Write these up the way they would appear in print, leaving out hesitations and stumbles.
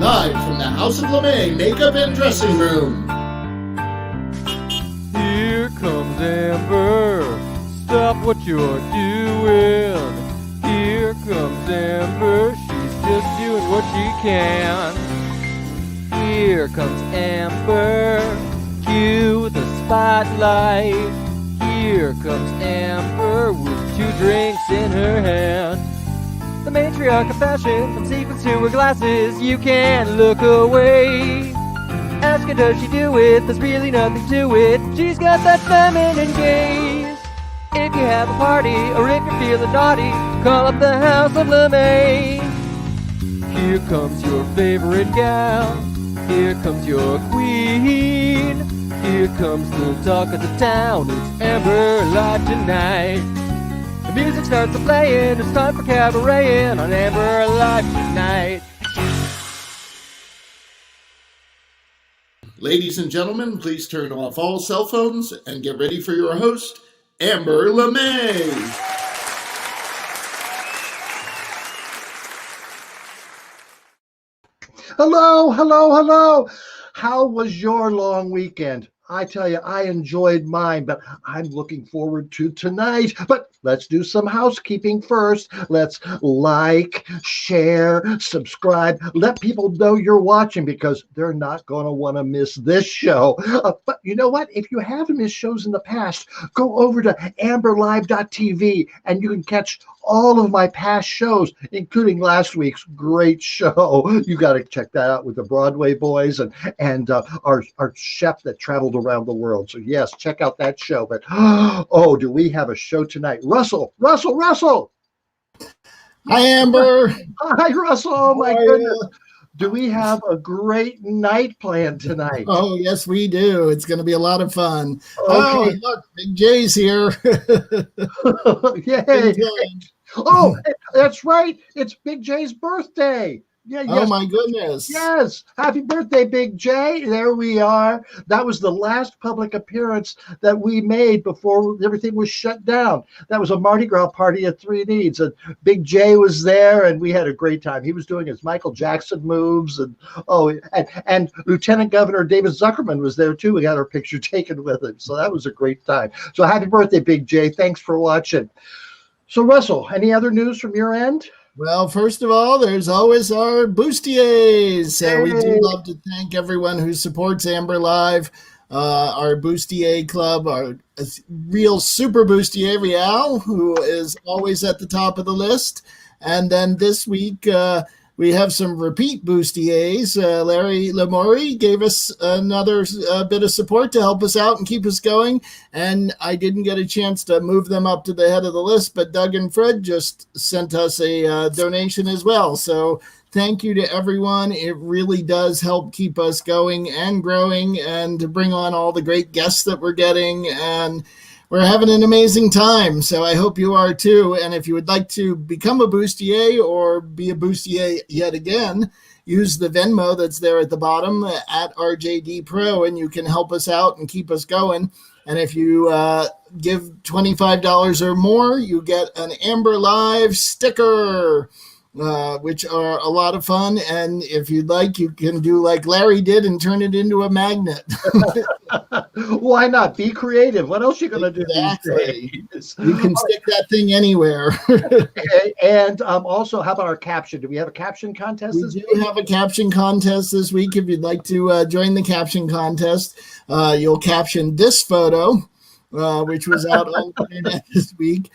live from the House of LeMay Makeup and Dressing Room. Here comes Amber, stop what you're doing. Here comes Amber, she's just doing what she can. Here comes Amber, cue the spotlight. Here comes Amber with 2 drinks in her hand. The matriarch of fashion, from sequins to her glasses, you can't look away. Ask her, does she do it? There's really nothing to it. She's got that feminine gaze. If you have a party, or if you're feeling naughty, call up the House of LeMay. Here comes your favorite gal. Here comes your queen. Here comes the talk of the town. It's Amber Live tonight. The music starts playing. It's time for cabareting on Amber Live tonight. Ladies and gentlemen, please turn off all cell phones and get ready for your host, Amber LeMay. Hello. How was your long weekend? I tell you, I enjoyed mine, but I'm looking forward to tonight. But let's do some housekeeping first. Let's like, share, subscribe. Let people know you're watching because they're not going to want to miss this show. But you know what? If you have missed shows in the past, go over to amberlive.tv and you can catch all of my past shows, including last week's great show. You got to check that out with the Broadway boys and our chef that traveled around the world. So yes, check out that show. But oh, do we have a show tonight? Russell. Hi, Amber. Hi, Russell. Oh my goodness. Do we have a great night planned tonight? Oh, yes, we do. It's going to be a lot of fun. Okay. Oh, look, Big J's here. Yay. Oh, that's right. It's Big J's birthday. Yeah. Oh, my goodness. Yes. Happy birthday, Big J. There we are. That was the last public appearance that we made before everything was shut down. That was a Mardi Gras party at Three Needs. And Big J was there, and we had a great time. He was doing his Michael Jackson moves. And Lieutenant Governor David Zuckerman was there, too. We got our picture taken with him. So that was a great time. So happy birthday, Big J. Thanks for watching. So, Russell, any other news from your end? Well, first of all, there's always our bustiers. So we do love to thank everyone who supports Amber Live, our bustier club, our real super bustier, Rial, who is always at the top of the list. And then this week, we have some repeat bustiers. Larry Lamori gave us another bit of support to help us out and keep us going. And I didn't get a chance to move them up to the head of the list, but Doug and Fred just sent us a donation as well. So thank you to everyone. It really does help keep us going and growing and to bring on all the great guests that we're getting. And we're having an amazing time, so I hope you are too. And if you would like to become a bustier or be a bustier yet again, use the Venmo that's there at the bottom at RJD Pro, and you can help us out and keep us going. And if you give $25 or more, you get an Amber Live sticker, which are a lot of fun. And if you'd like, you can do like Larry did and turn it into a magnet. Why not? Be creative. What else are you going to do Exactly. these days? You can stick that thing anywhere. Okay. And also, how about our caption? Do we have a caption contest We this do week? have a caption contest this week. If you'd like to join the caption contest, you'll caption this photo, which was out on the internet this week.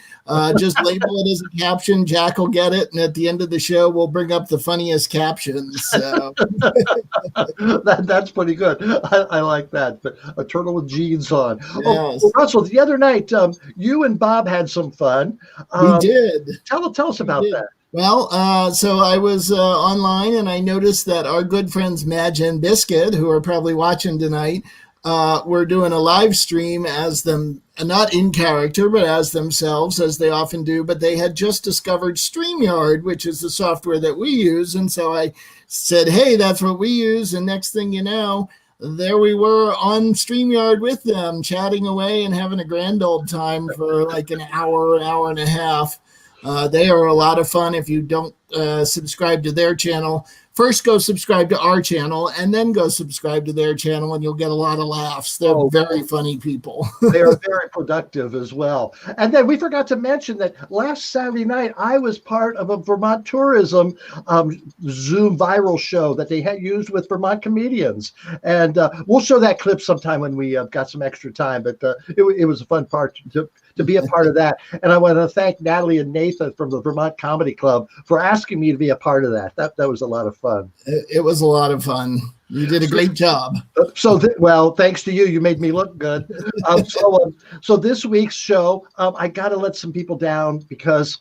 Just label it as a caption. Jack will get it. And at the end of the show, we'll bring up the funniest captions. So. That's pretty good. I like that. But a turtle with jeans on. Yes. Oh, well, Russell, the other night, you and Bob had some fun. We did. Tell us about that. Well, so I was online and I noticed that our good friends Madge and Biscuit, who are probably watching tonight, were doing a live stream as them, not in character, but as themselves, as they often do. But they had just discovered StreamYard, which is the software that we use. And so I said, hey, that's what we use. And next thing you know, there we were on StreamYard with them, chatting away and having a grand old time for like an hour and a half. They are a lot of fun. If you don't subscribe to their channel, first go subscribe to our channel and then go subscribe to their channel, and you'll get a lot of laughs. They're very funny people. They are very productive as well. And then we forgot to mention that last Saturday night, I was part of a Vermont tourism Zoom viral show that they had used with Vermont comedians. And we'll show that clip sometime when we got some extra time. But it was a fun part to be a part of that. And I want to thank Natalie and Nathan from the Vermont Comedy Club for asking me to be a part of that. That was a lot of fun. It was a lot of fun. You did a great job. Well, thanks to you. You made me look good. So this week's show, I got to let some people down because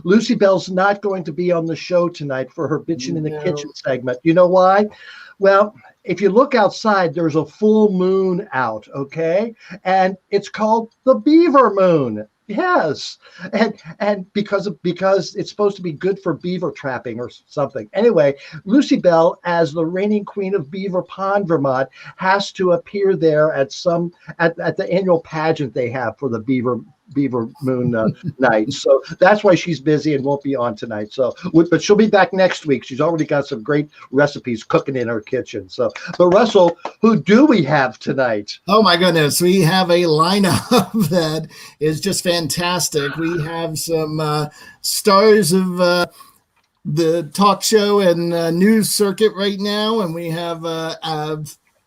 Lucy Bell's not going to be on the show tonight for her Bitchin' in the Kitchen segment. You know why? Well, if you look outside, there's a full moon out, okay? And it's called the Beaver Moon. Yes. And because it's supposed to be good for beaver trapping or something. Anyway, Lucy Bell, as the reigning queen of Beaver Pond, Vermont, has to appear there at the annual pageant they have for the Beaver Moon night. So that's why she's busy and won't be on tonight. But she'll be back next week. She's already got some great recipes cooking in her kitchen. But Russell, who do we have tonight? Oh my goodness, we have a lineup that is just fantastic. We have some stars of the talk show and news circuit right now, and we have a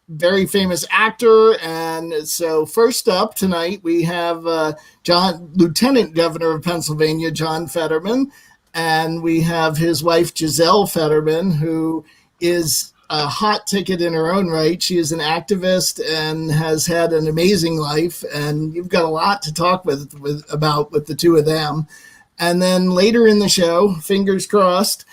very famous actor. And so first up tonight, we have Lieutenant Governor of Pennsylvania, John Fetterman, and we have his wife, Gisele Fetterman, who is a hot ticket in her own right. She is an activist and has had an amazing life, and you've got a lot to talk about with the two of them. And then later in the show, fingers crossed,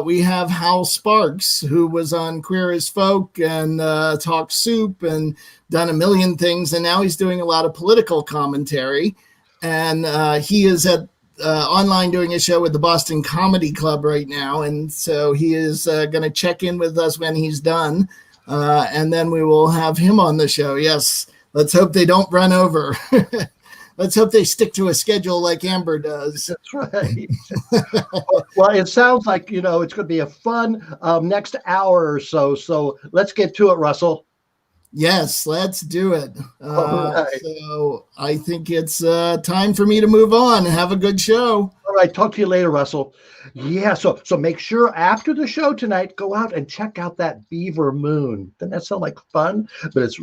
we have Hal Sparks, who was on Queer as Folk and Talk Soup and done a million things. And now he's doing a lot of political commentary. And he is at online doing a show with the Boston Comedy Club right now. And so he is going to check in with us when he's done. And then we will have him on the show. Yes, let's hope they don't run over. Let's hope they stick to a schedule like Amber does. That's right. Well, it sounds like, it's going to be a fun next hour or so. So let's get to it, Russell. Yes, let's do it. Right. So I think it's time for me to move on. Have a good show. All right. Talk to you later, Russell. Yeah. So make sure after the show tonight, go out and check out that Beaver Moon. Doesn't that sound like fun? But it's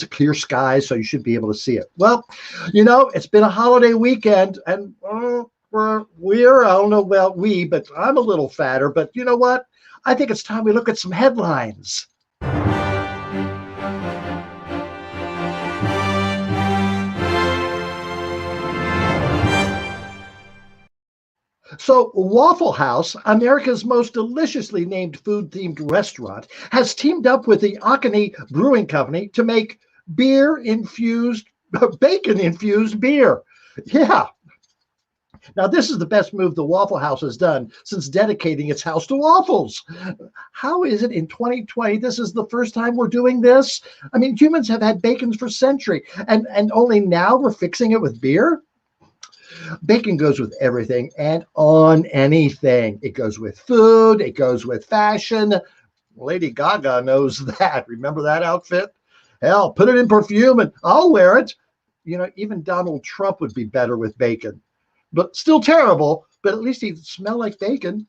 a clear sky, so you should be able to see it. Well, it's been a holiday weekend, and we're I don't know about we, but I'm a little fatter. But you know what? I think it's time we look at some headlines. So Waffle House, America's most deliciously named food-themed restaurant, has teamed up with the Oconee Brewing Company to make bacon-infused beer. Yeah. Now, this is the best move the Waffle House has done since dedicating its house to waffles. How is it in 2020 this is the first time we're doing this? I mean, humans have had bacon for centuries, and only now we're fixing it with beer? Bacon goes with everything and on anything. It goes with food. It goes with fashion. Lady Gaga knows that. Remember that outfit? Hell, put it in perfume and I'll wear it. Even Donald Trump would be better with bacon. But still terrible, but at least he'd smell like bacon.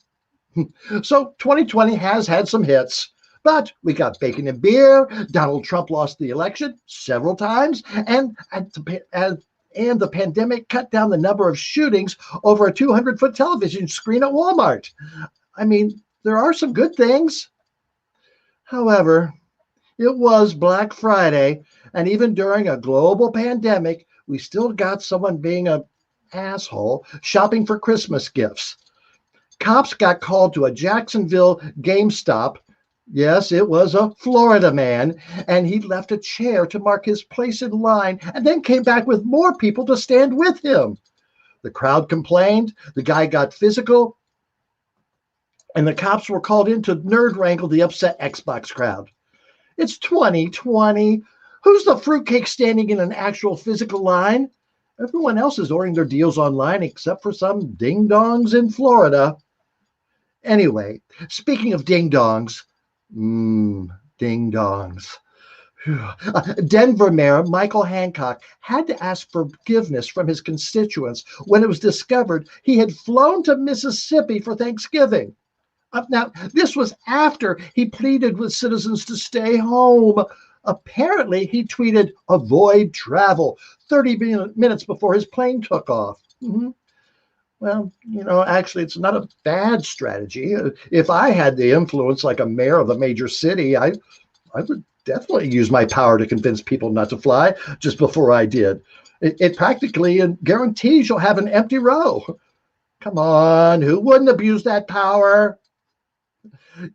So 2020 has had some hits. But we got bacon and beer. Donald Trump lost the election several times. And the pandemic cut down the number of shootings over a 200-foot television screen at Walmart. I mean, there are some good things. However, it was Black Friday, and even during a global pandemic, we still got someone being an asshole shopping for Christmas gifts. Cops got called to a Jacksonville GameStop. Yes, it was a Florida man, and he left a chair to mark his place in line and then came back with more people to stand with him. The crowd complained, the guy got physical, and the cops were called in to nerd wrangle the upset Xbox crowd. It's 2020. Who's the fruitcake standing in an actual physical line? Everyone else is ordering their deals online except for some ding-dongs in Florida. Anyway, speaking of ding-dongs, ding-dongs. Denver Mayor Michael Hancock had to ask forgiveness from his constituents when it was discovered he had flown to Mississippi for Thanksgiving. Now, this was after he pleaded with citizens to stay home. Apparently, he tweeted, "Avoid travel," 30 minutes before his plane took off. Well, actually, it's not a bad strategy. If I had the influence like a mayor of a major city, I would definitely use my power to convince people not to fly just before I did. It practically guarantees you'll have an empty row. Come on, who wouldn't abuse that power?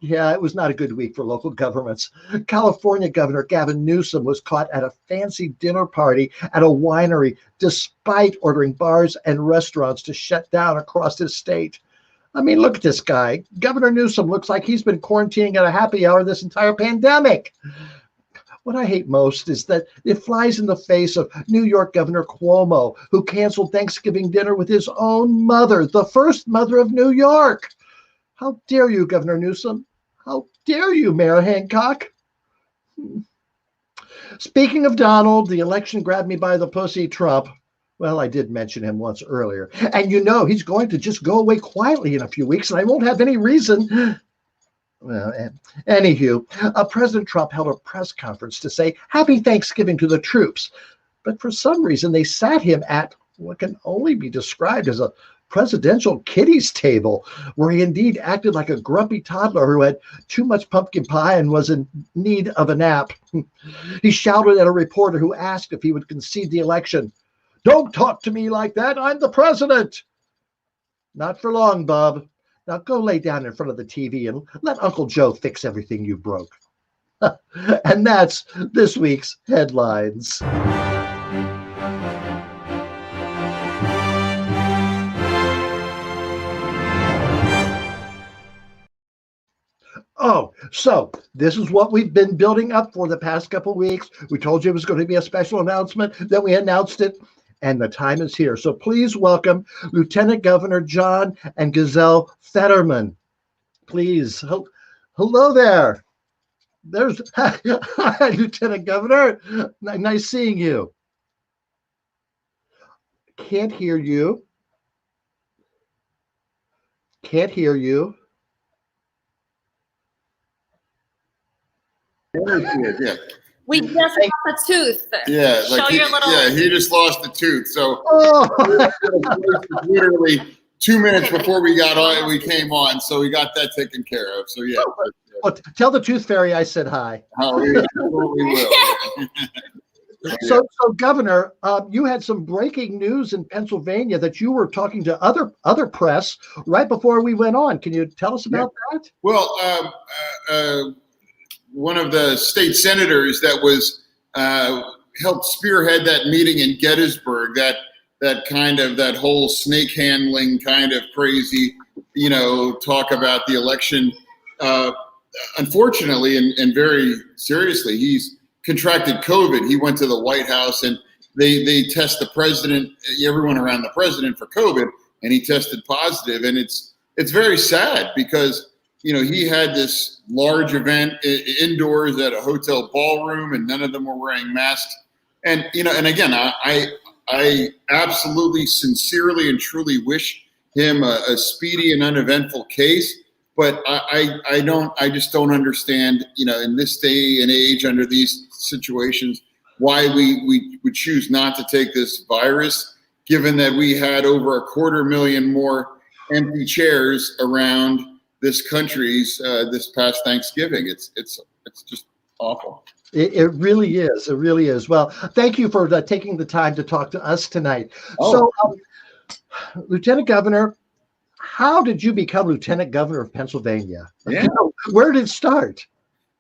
Yeah, it was not a good week for local governments. California Governor Gavin Newsom was caught at a fancy dinner party at a winery, despite ordering bars and restaurants to shut down across his state. I mean, look at this guy. Governor Newsom looks like he's been quarantining at a happy hour this entire pandemic. What I hate most is that it flies in the face of New York Governor Cuomo, who canceled Thanksgiving dinner with his own mother, the first mother of New York. How dare you, Governor Newsom? How dare you, Mayor Hancock? Speaking of Donald, the election grabbed me by the pussy, Trump. Well, I did mention him once earlier. And he's going to just go away quietly in a few weeks, and I won't have any reason. Well, anywho, President Trump held a press conference to say Happy Thanksgiving to the troops. But for some reason, they sat him at what can only be described as a presidential kiddies table, where he indeed acted like a grumpy toddler who had too much pumpkin pie and was in need of a nap. He shouted at a reporter who asked if he would concede the election. "Don't talk to me like that. I'm the president." "Not for long, bub. Now go lay down in front of the TV and let Uncle Joe fix everything you broke." And that's this week's headlines. Oh, so this is what we've been building up for the past couple of weeks. We told you it was going to be a special announcement. Then we announced it, and the time is here. So please welcome Lieutenant Governor John and Gisele Fetterman. Please. Hello there. Hi, Lieutenant Governor. Nice seeing you. Can't hear you. Can't hear you. Yeah. We just lost a tooth. Yeah, Show your little. Yeah, he just lost a tooth. So Oh. literally 2 minutes before we came on, so we got that taken care of. So yeah. Well, tell the tooth fairy I said hi. Oh, we absolutely will. So Governor, you had some breaking news in Pennsylvania that you were talking to other press right before we went on. Can you tell us about that? Well, one of the state senators that was helped spearhead that meeting in Gettysburg, that whole snake handling kind of crazy, talk about the election. Unfortunately, and very seriously, he's contracted COVID. He went to the White House and they test the president, everyone around the president for COVID, and he tested positive. And it's very sad because he had this large event indoors at a hotel ballroom, and none of them were wearing masks. And and again, I absolutely, sincerely, and truly wish him a speedy and uneventful case. But I just don't understand, in this day and age, under these situations, why we would choose not to take this virus, given that we had over 250,000 more empty chairs around this country's this past Thanksgiving. It's just awful. It really is. It really is. Well, thank you for taking the time to talk to us tonight. Oh. So, Lieutenant Governor, how did you become Lieutenant Governor of Pennsylvania? Yeah. Where did it start?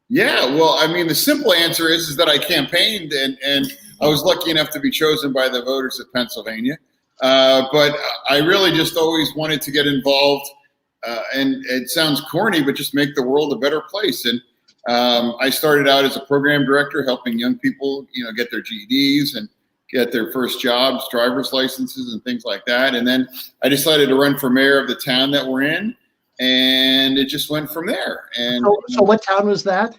Yeah, well, I mean, the simple answer is that I campaigned, and I was lucky enough to be chosen by the voters of Pennsylvania. But I really just always wanted to get involved, and it sounds corny, but just make the world a better place. And I started out as a program director, helping young people, get their GEDs and get their first jobs, driver's licenses, and things like that. And then I decided to run for mayor of the town that we're in. and it just went from there. And So what town was that?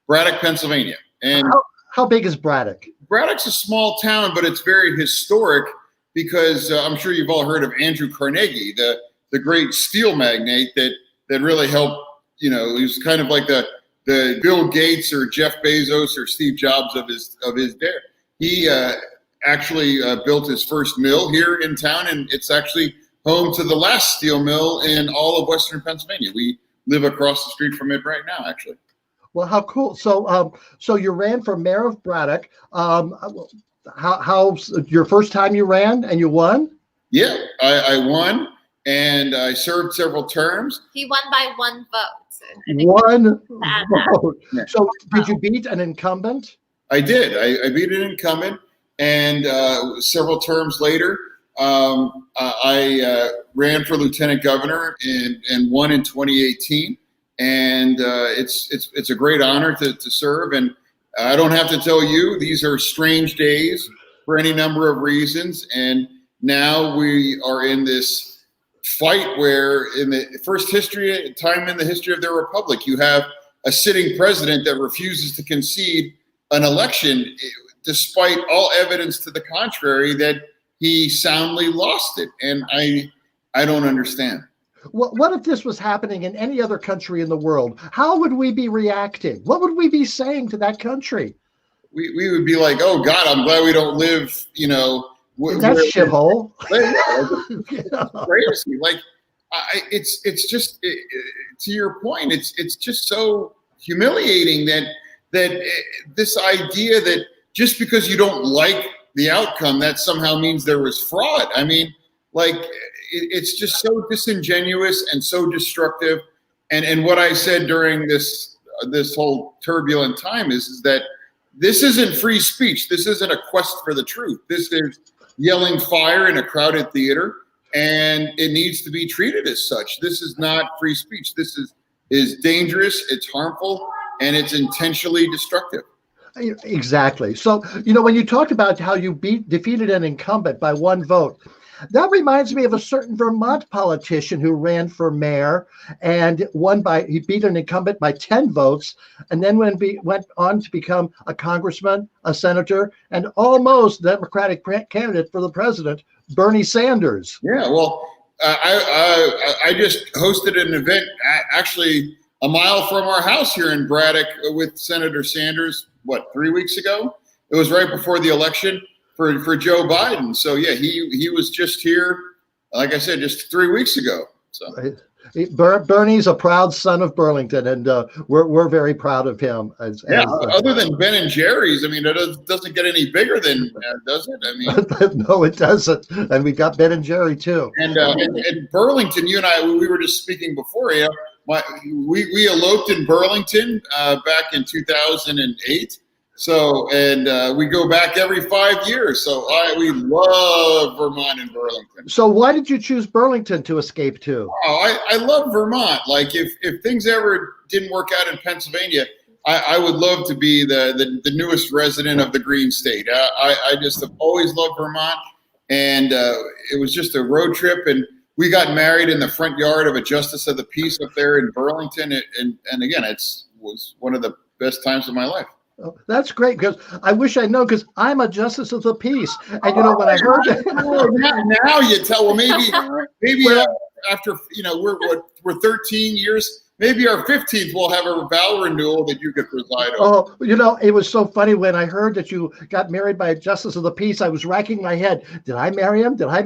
Braddock, Pennsylvania. And How big is Braddock? Braddock's a small town, but it's very historic because I'm sure you've all heard of Andrew Carnegie, the great steel magnate that really helped. He was kind of like the Bill Gates or Jeff Bezos or Steve Jobs of his day. He actually built his first mill here in town, and it's actually home to the last steel mill in all of Western Pennsylvania. We live across the street from it right now, actually. Well, how cool! So you ran for mayor of Braddock. How your first time you ran and you won? Yeah, I won, and I served several terms. He won by one vote. One vote. So did you beat an incumbent? I did. I beat an incumbent, and several terms later, I ran for lieutenant governor and won in 2018. And it's a great honor to serve. And I don't have to tell you, these are strange days for any number of reasons. And now we are in this fight where in the first time in the history of the republic, you have a sitting president that refuses to concede an election, despite all evidence to the contrary that he soundly lost it. And I don't understand. What if this was happening in any other country in the world? How would we be reacting? What would we be saying to that country? We would be like, oh God, I'm glad we don't live, in that shithole. Crazy. Like, it's just to your point. It's just so humiliating that this idea that just because you don't like the outcome, that somehow means there was fraud. I mean, like, it's just so disingenuous and so destructive. And what I said during this whole turbulent time is that this isn't free speech. This isn't a quest for the truth. This is yelling fire in a crowded theater, and it needs to be treated as such. This is not free speech. This is dangerous, it's harmful, and it's intentionally destructive. Exactly. So, when you talked about how you defeated an incumbent by one vote, that reminds me of a certain Vermont politician who ran for mayor and he beat an incumbent by 10 votes, and then went on to become a congressman, a senator, and almost Democratic candidate for the president, Bernie Sanders. Yeah, well, I just hosted an event actually a mile from our house here in Braddock with Senator Sanders, 3 weeks ago? It was right before the election for Joe Biden. So yeah, he was just here, like I said, just 3 weeks ago. So Bernie's a proud son of Burlington, and we're very proud of him. Other than Ben and Jerry's, I mean, it doesn't get any bigger than does it? I mean, no, it doesn't. And we got Ben and Jerry too. And Burlington, you and I, we were just speaking before. We eloped in Burlington back in 2008. So, and we go back every 5 years. So we love Vermont and Burlington. So why did you choose Burlington to escape to? Oh, I love Vermont. Like if things ever didn't work out in Pennsylvania, I would love to be the newest resident of the Green State. I just have always loved Vermont. And it was just a road trip. And we got married in the front yard of a justice of the peace up there in Burlington. And again, was one of the best times of my life. Oh, that's great, because I wish I'd known, because I'm a justice of the peace. And when I heard that, now you tell. Well, maybe after we're 13 years. Maybe our 15th we'll have a vow renewal that you could preside over. Oh, it was so funny when I heard that you got married by a justice of the peace. I was racking my head. Did I marry him? But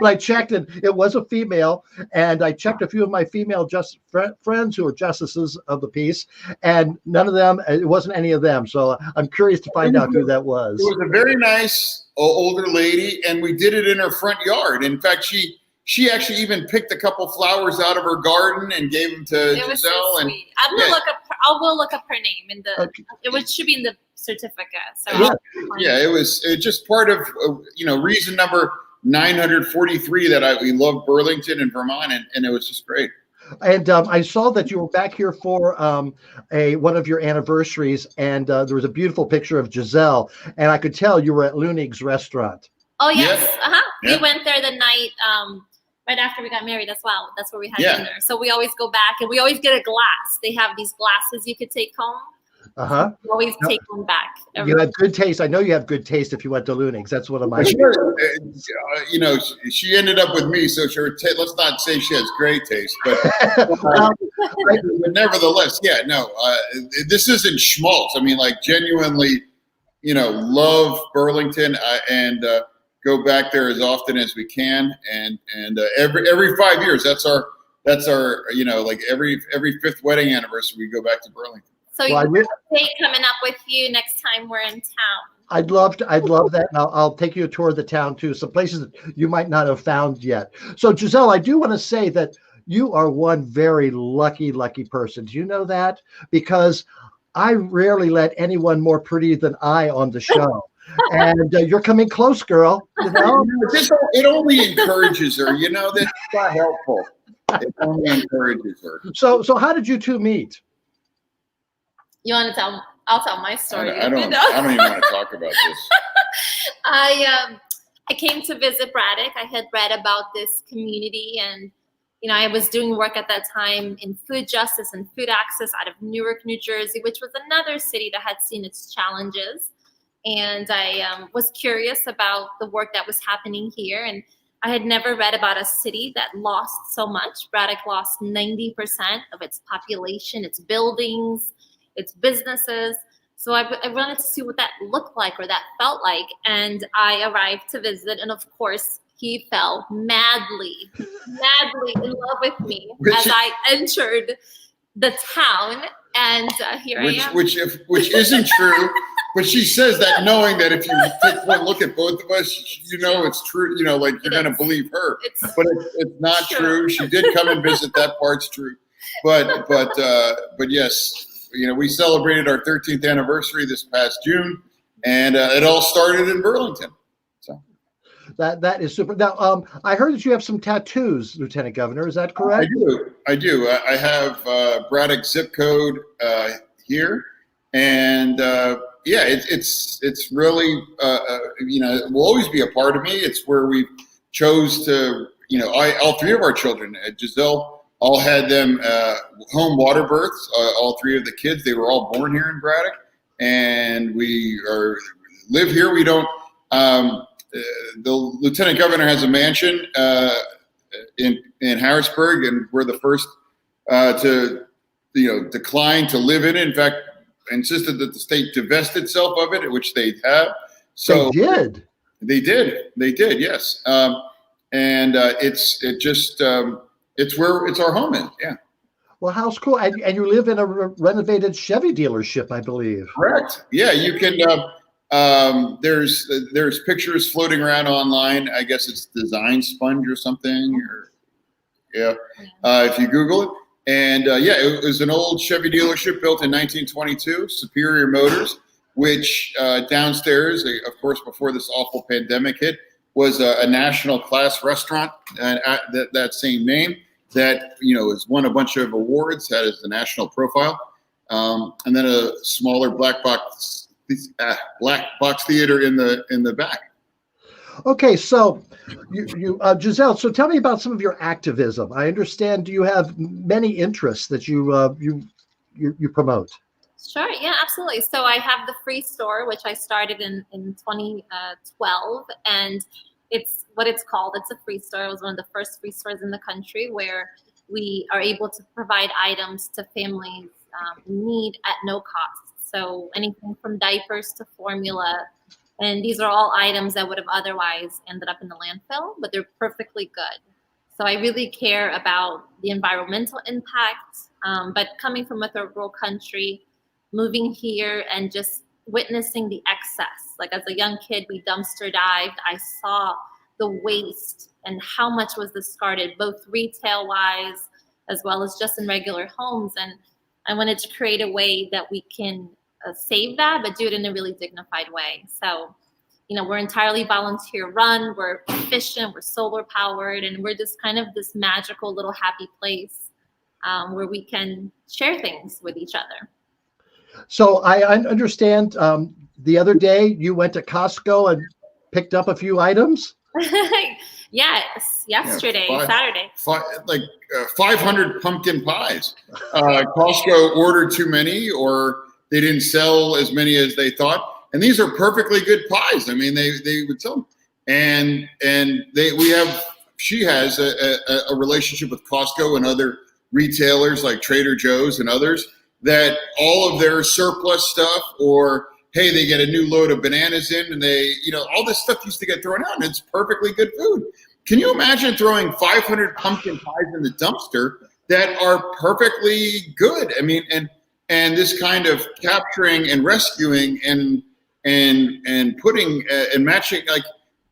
I checked, and it was a female. And I checked a few of my female friends who are justices of the peace, and none of them. It wasn't any of them. So I'm curious to find out who that was. It was a very nice older lady, and we did it in her front yard. In fact, she actually even picked a couple flowers out of her garden and gave them to Gisele. So and I will look up her name in the. Okay. Should be in the certificate. So it was just part of reason number 943 that we love Burlington and Vermont, and it was just great. And I saw that you were back here for one of your anniversaries, and there was a beautiful picture of Gisele, and I could tell you were at Lunig's restaurant. Oh yes, Yeah. We went there the night right after we got married as well. That's where we had Yeah. dinner. So we always go back and we always get a glass. They have these glasses you could take home. Uh-huh. We always take one back. You have good taste. I know you have good taste if you went to Luning's. That's one of my. Sure. You know, she ended up with me, so let's not say she has great taste, but, but nevertheless, yeah, no, this isn't schmaltz. I mean, like, genuinely, you know, love Burlington and go back there as often as we can, and every 5 years, that's our you know, like every fifth wedding anniversary, we go back to Burlington. So you have a date coming up with you next time we're in town. I'd love that, and I'll take you a tour of the town too. Some places that you might not have found yet. So Gisele, I do want to say that you are one very lucky person. Do you know that? Because I rarely let anyone more pretty than I on the show. And you're coming close, girl. You know? It only encourages her. You know, that's not helpful. It only encourages her. So how did you two meet? You want to tell? I'll tell my story. I don't even want to talk about this. I came to visit Braddock. I had read about this community, and you know, I was doing work at that time in food justice and food access out of Newark, New Jersey, which was another city that had seen its challenges. And I was curious about the work that was happening here, and I had never read about a city that lost so much. Braddock lost 90% of its population, its buildings, its businesses. So I wanted to see what that looked like or that felt like. And I arrived to visit. And of course, he fell madly in love with me as I entered the town. And here I am. Which isn't true. But she says that knowing that if you take one look at both of us, you know it's true. You know, like you're going to believe her. But it's not true. She did come and visit. That part's true. But yes. You know, we celebrated our 13th anniversary this past June, and it all started in Burlington. So that is super. Now, I heard that you have some tattoos, Lieutenant Governor. Is that correct? I do. I have Braddock zip code here, and yeah, it's really you know, it will always be a part of me. It's where we chose to, you know, all three of our children, Gisele, all had them home water births. All three of the kids, they were all born here in Braddock, and we live here. We don't. The Lieutenant Governor has a mansion in Harrisburg, and we're the first to, you know, decline to live in it. In fact, insisted that the state divest itself of it, which they have. So They did. They did. Yes, and it's where our home is. Yeah. Well, how's cool. And you live in a renovated Chevy dealership, I believe. Correct. Yeah, you can. There's pictures floating around online. I guess it's Design Sponge or something. Or if you Google it. And yeah, it was an old Chevy dealership built in 1922, Superior Motors, which downstairs, of course, before this awful pandemic hit, was a national class restaurant, that same name, that, you know, has won a bunch of awards, that is the national profile, and then a smaller black box theater in the back. Okay, so you Gisele, so tell me about some of your activism. I understand you have many interests that you promote. Sure, yeah, absolutely. So I have the free store, which I started in 2012, and it's what it's called. It's a free store. It was one of the first free stores in the country where we are able to provide items to families in need at no cost. So anything from diapers to formula. And these are all items that would have otherwise ended up in the landfill, but they're perfectly good. So I really care about the environmental impact. But coming from a third world country, moving here and just witnessing the excess. Like as a young kid, we dumpster dived. I saw the waste and how much was discarded, both retail-wise as well as just in regular homes. And I wanted to create a way that we can save that, but do it in a really dignified way. So, you know, we're entirely volunteer run, we're efficient, we're solar powered, and we're just kind of this magical little happy place where we can share things with each other. So I understand the other day you went to Costco and picked up a few items. Yes, yesterday, Saturday. 500 pumpkin pies. Costco ordered too many, or they didn't sell as many as they thought. And these are perfectly good pies. I mean, they would sell them. And she has a relationship with Costco and other retailers like Trader Joe's and others, that all of their surplus stuff, or hey, they get a new load of bananas in, and all this stuff used to get thrown out, and it's perfectly good food. Can you imagine throwing 500 pumpkin pies in the dumpster that are perfectly good? I mean, and this kind of capturing and rescuing and putting and matching,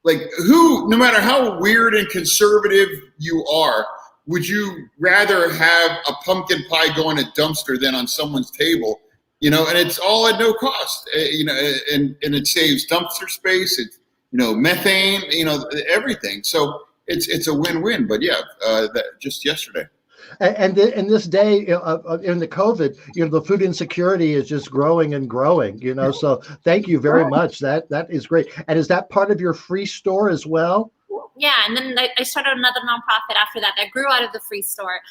like who, no matter how weird and conservative you are, would you rather have a pumpkin pie go in a dumpster than on someone's table? And it's all at no cost, and it saves dumpster space. It's, methane, everything. So it's a win-win. But yeah, just yesterday. And in this day in the COVID, the food insecurity is just growing and growing. So thank you very much. That is great. And is that part of your free store as well? Yeah, and then I started another nonprofit after that grew out of the free store.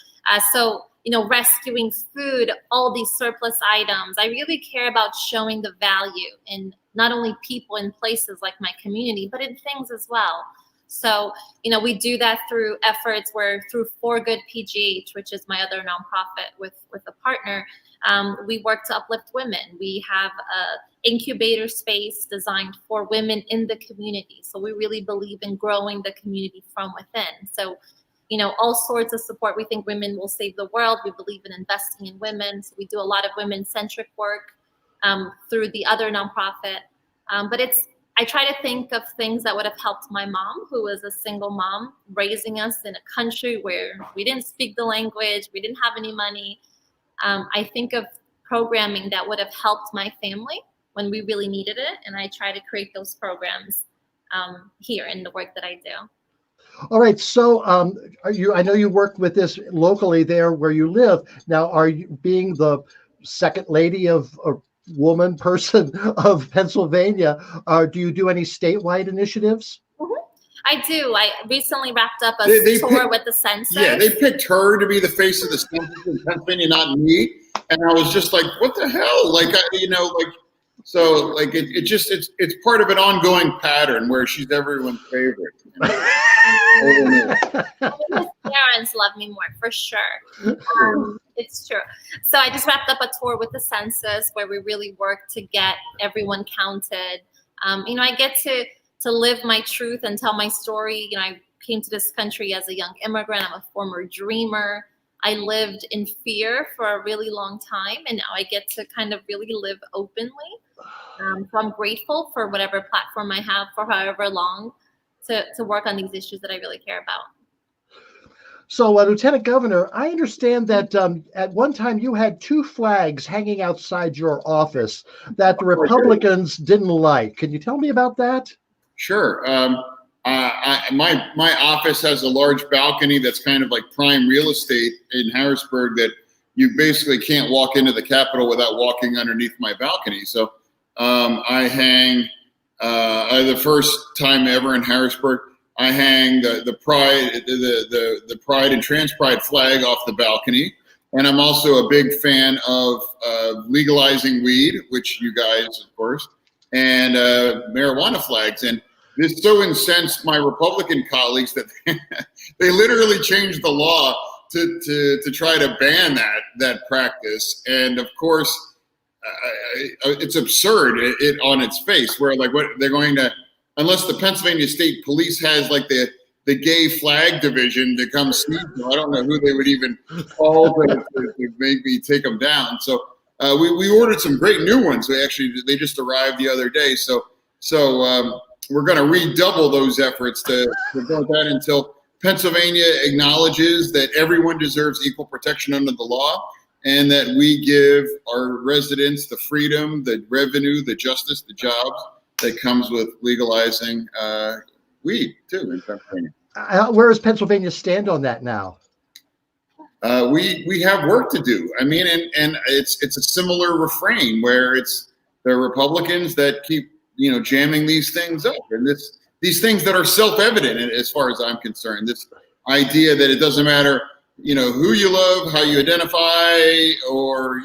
So rescuing food, all these surplus items. I really care about showing the value in not only people and places like my community, but in things as well. So, we do that through efforts where through For Good PGH, which is my other nonprofit with a partner, we work to uplift women. We have a incubator space designed for women in the community. So we really believe in growing the community from within. So, all sorts of support. We think women will save the world. We believe in investing in women. So we do a lot of women-centric work through the other nonprofit. But I try to think of things that would have helped my mom, who was a single mom, raising us in a country where we didn't speak the language, we didn't have any money. I think of programming that would have helped my family when we really needed it, and I try to create those programs here in the work that I do. All right. So I know you work with this locally there where you live. Now, are you, being the second lady of woman person of Pennsylvania, do you do any statewide initiatives? I do. I recently wrapped up a tour with the census. Yeah, they picked her to be the face of the census in Pennsylvania, not me. And I was just like, what the hell? It's part of an ongoing pattern where she's everyone's favorite. Parents love me more, for sure. It's true. So I just wrapped up a tour with the census where we really work to get everyone counted. I get to live my truth and tell my story. I came to this country as a young immigrant. I'm a former dreamer. I lived in fear for a really long time, and now I get to kind of really live openly. So I'm grateful for whatever platform I have for however long to work on these issues that I really care about. So, Lieutenant Governor, I understand that at one time you had two flags hanging outside your office that the Republicans didn't like. Can you tell me about that? Sure. My office has a large balcony that's kind of like prime real estate in Harrisburg that you basically can't walk into the Capitol without walking underneath my balcony. So I hang, the first time ever in Harrisburg, I hang the Pride, the Pride and Trans Pride flag off the balcony. And I'm also a big fan of legalizing weed, which you guys, of course, and marijuana flags. And this so incensed my Republican colleagues that they literally changed the law to try to ban that practice. And of course, it's absurd on its face, where like what they're going to, unless the Pennsylvania State Police has like the gay flag division to come see them, I don't know who they would even call to make me take them down. So we ordered some great new ones. They just arrived the other day. So we're going to redouble those efforts to do that until Pennsylvania acknowledges that everyone deserves equal protection under the law, and that we give our residents the freedom, the revenue, the justice, the jobs that comes with legalizing weed too in Pennsylvania. Where does Pennsylvania stand on that now? We have work to do. I mean, and it's a similar refrain where it's the Republicans that keep jamming these things up, and these things that are self-evident as far as I'm concerned. This idea that it doesn't matter, who you love, how you identify, or,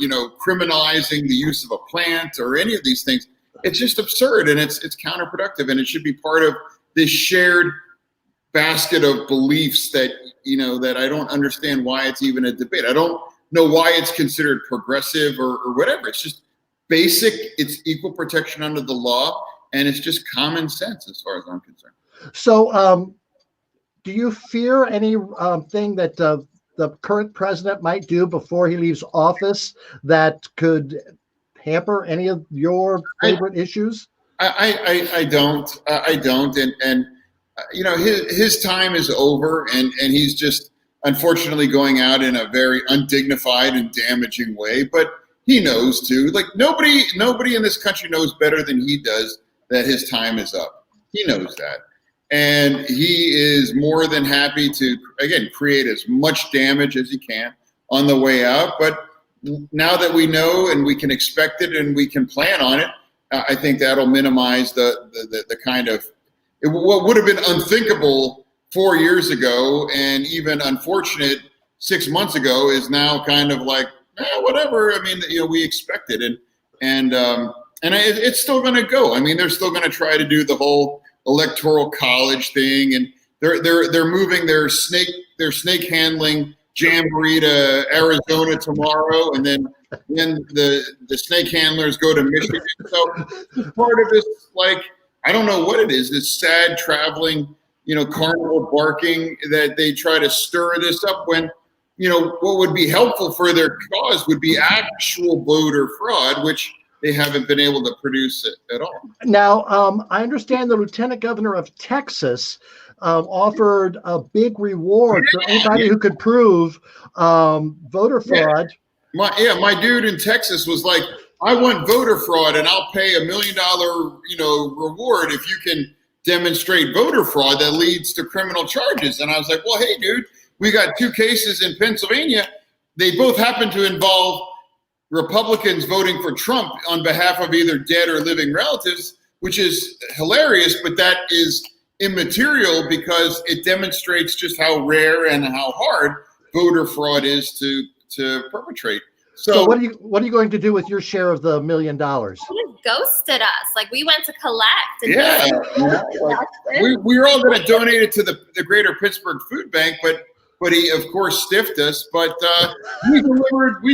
criminalizing the use of a plant or any of these things. It's just absurd, and it's counterproductive, and it should be part of this shared basket of beliefs that, that I don't understand why it's even a debate. I don't know why it's considered progressive or whatever. It's just basic. It's equal protection under the law, and it's just common sense as far as I'm concerned. So, do you fear any thing that the current president might do before he leaves office that could hamper any of your favorite issues? I don't. And his time is over, and he's just unfortunately going out in a very undignified and damaging way. But he knows too. Like nobody in this country knows better than he does that his time is up. He knows that. And he is more than happy to, again, create as much damage as he can on the way out. But now that we know and we can expect it and we can plan on it, I think that'll minimize the kind of what would have been unthinkable 4 years ago and even unfortunate 6 months ago is now kind of like, whatever. I mean, we expect it, and it's still going to go. I mean, they're still going to try to do the whole electoral college thing, and they're moving their snake handling jamboree to Arizona tomorrow, and then the snake handlers go to Michigan. So part of this, like, I don't know what it is, this sad traveling, carnival barking that they try to stir this up when, what would be helpful for their cause would be actual voter fraud, which they haven't been able to produce it at all. Now, I understand the lieutenant governor of Texas offered a big reward for anybody who could prove voter fraud. My dude in Texas was like, I want voter fraud, and I'll pay $1 million, reward if you can demonstrate voter fraud that leads to criminal charges. And I was like, well, hey, dude, we got 2 cases in Pennsylvania. They both happen to involve Republicans voting for Trump on behalf of either dead or living relatives, which is hilarious, but that is immaterial because it demonstrates just how rare and how hard voter fraud is to perpetrate. So what are you going to do with your share of the $1 million? He just ghosted us. Like we went to collect. And we were all going to donate it to the Greater Pittsburgh Food Bank, but he of course stiffed us. But we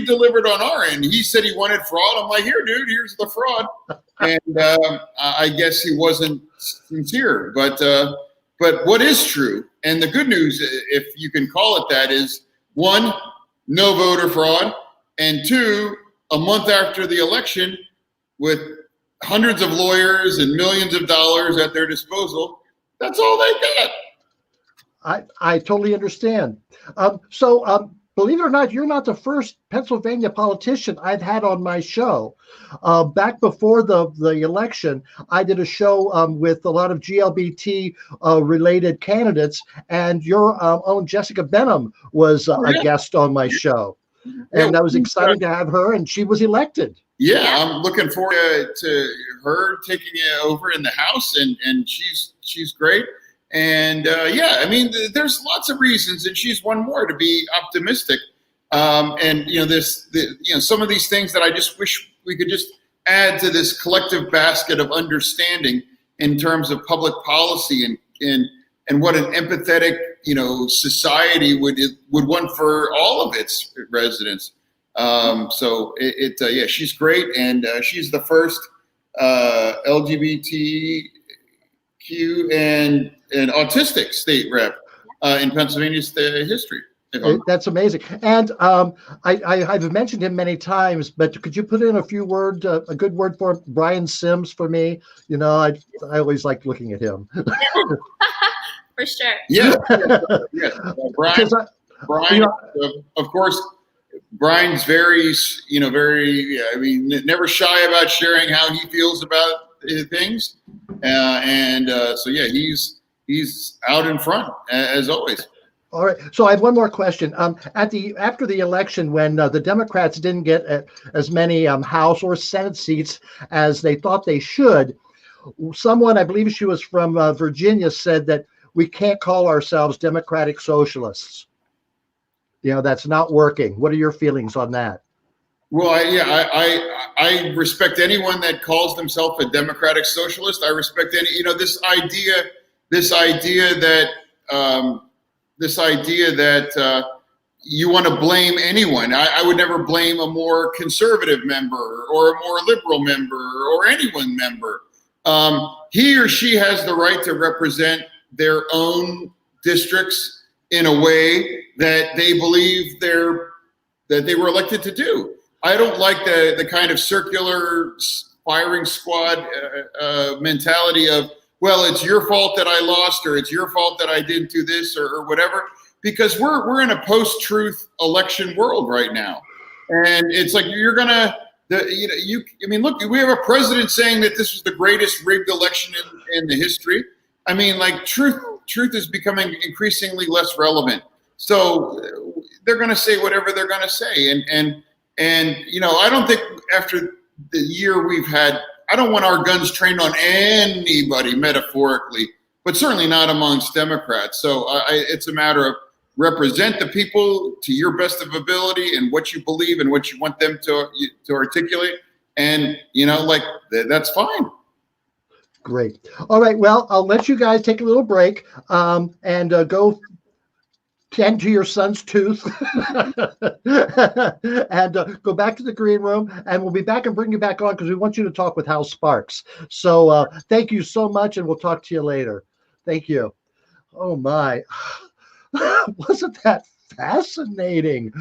delivered on our end. He said he wanted fraud. I'm like, here, dude, here's the fraud. And I guess he wasn't sincere. But what is true, and the good news, if you can call it that, is 1, no voter fraud. And 2, a month after the election, with hundreds of lawyers and millions of dollars at their disposal, that's all they got. I totally understand. So believe it or not, you're not the first Pennsylvania politician I've had on my show. Back before the election, I did a show with a lot of GLBT related candidates, and your own Jessica Benham was a guest on my show. And that was exciting to have her, and she was elected. Yeah, I'm looking forward to her taking it over in the House, and she's great. And I mean, there's lots of reasons, and she's one more to be optimistic. And some of these things that I just wish we could just add to this collective basket of understanding in terms of public policy and what an empathetic, society would want for all of its residents. So she's great, and she's the first LGBTQ and autistic state rep in Pennsylvania's history. That's amazing. And I've mentioned him many times, but could you put in a good word for Brian Sims for me? I always like looking at him. For sure. Yeah. Brian, of course, Brian's very, never shy about sharing how he feels about things. He's out in front as always. All right. So I have one more question. After the election, when the Democrats didn't get as many House or Senate seats as they thought they should, Someone, I believe she was from Virginia, said that we can't call ourselves democratic socialists. That's not working. What are your feelings on that? Well, I respect anyone that calls themselves a democratic socialist. I respect any, this idea that you want to blame anyone. I would never blame a more conservative member or a more liberal member or anyone member. He or she has the right to represent their own districts in a way that they believe that they were elected to do. I don't like the kind of circular firing squad mentality of, well, it's your fault that I lost, or it's your fault that I didn't do this, or whatever, because we're in a post-truth election world right now, and it's like look, we have a president saying that this was the greatest rigged election in the history. I mean, like truth is becoming increasingly less relevant. So they're going to say whatever they're going to say, and I don't think after the year we've had, I don't want our guns trained on anybody metaphorically, but certainly not amongst Democrats. So it's a matter of represent the people to your best of ability and what you believe and what you want them to articulate. And, that's fine. Great. All right. Well, I'll let you guys take a little break and go tend to your son's tooth and go back to the green room, and we'll be back and bring you back on because we want you to talk with Hal Sparks. So thank you so much, and we'll talk to you later. Thank you. Oh my, wasn't that fascinating?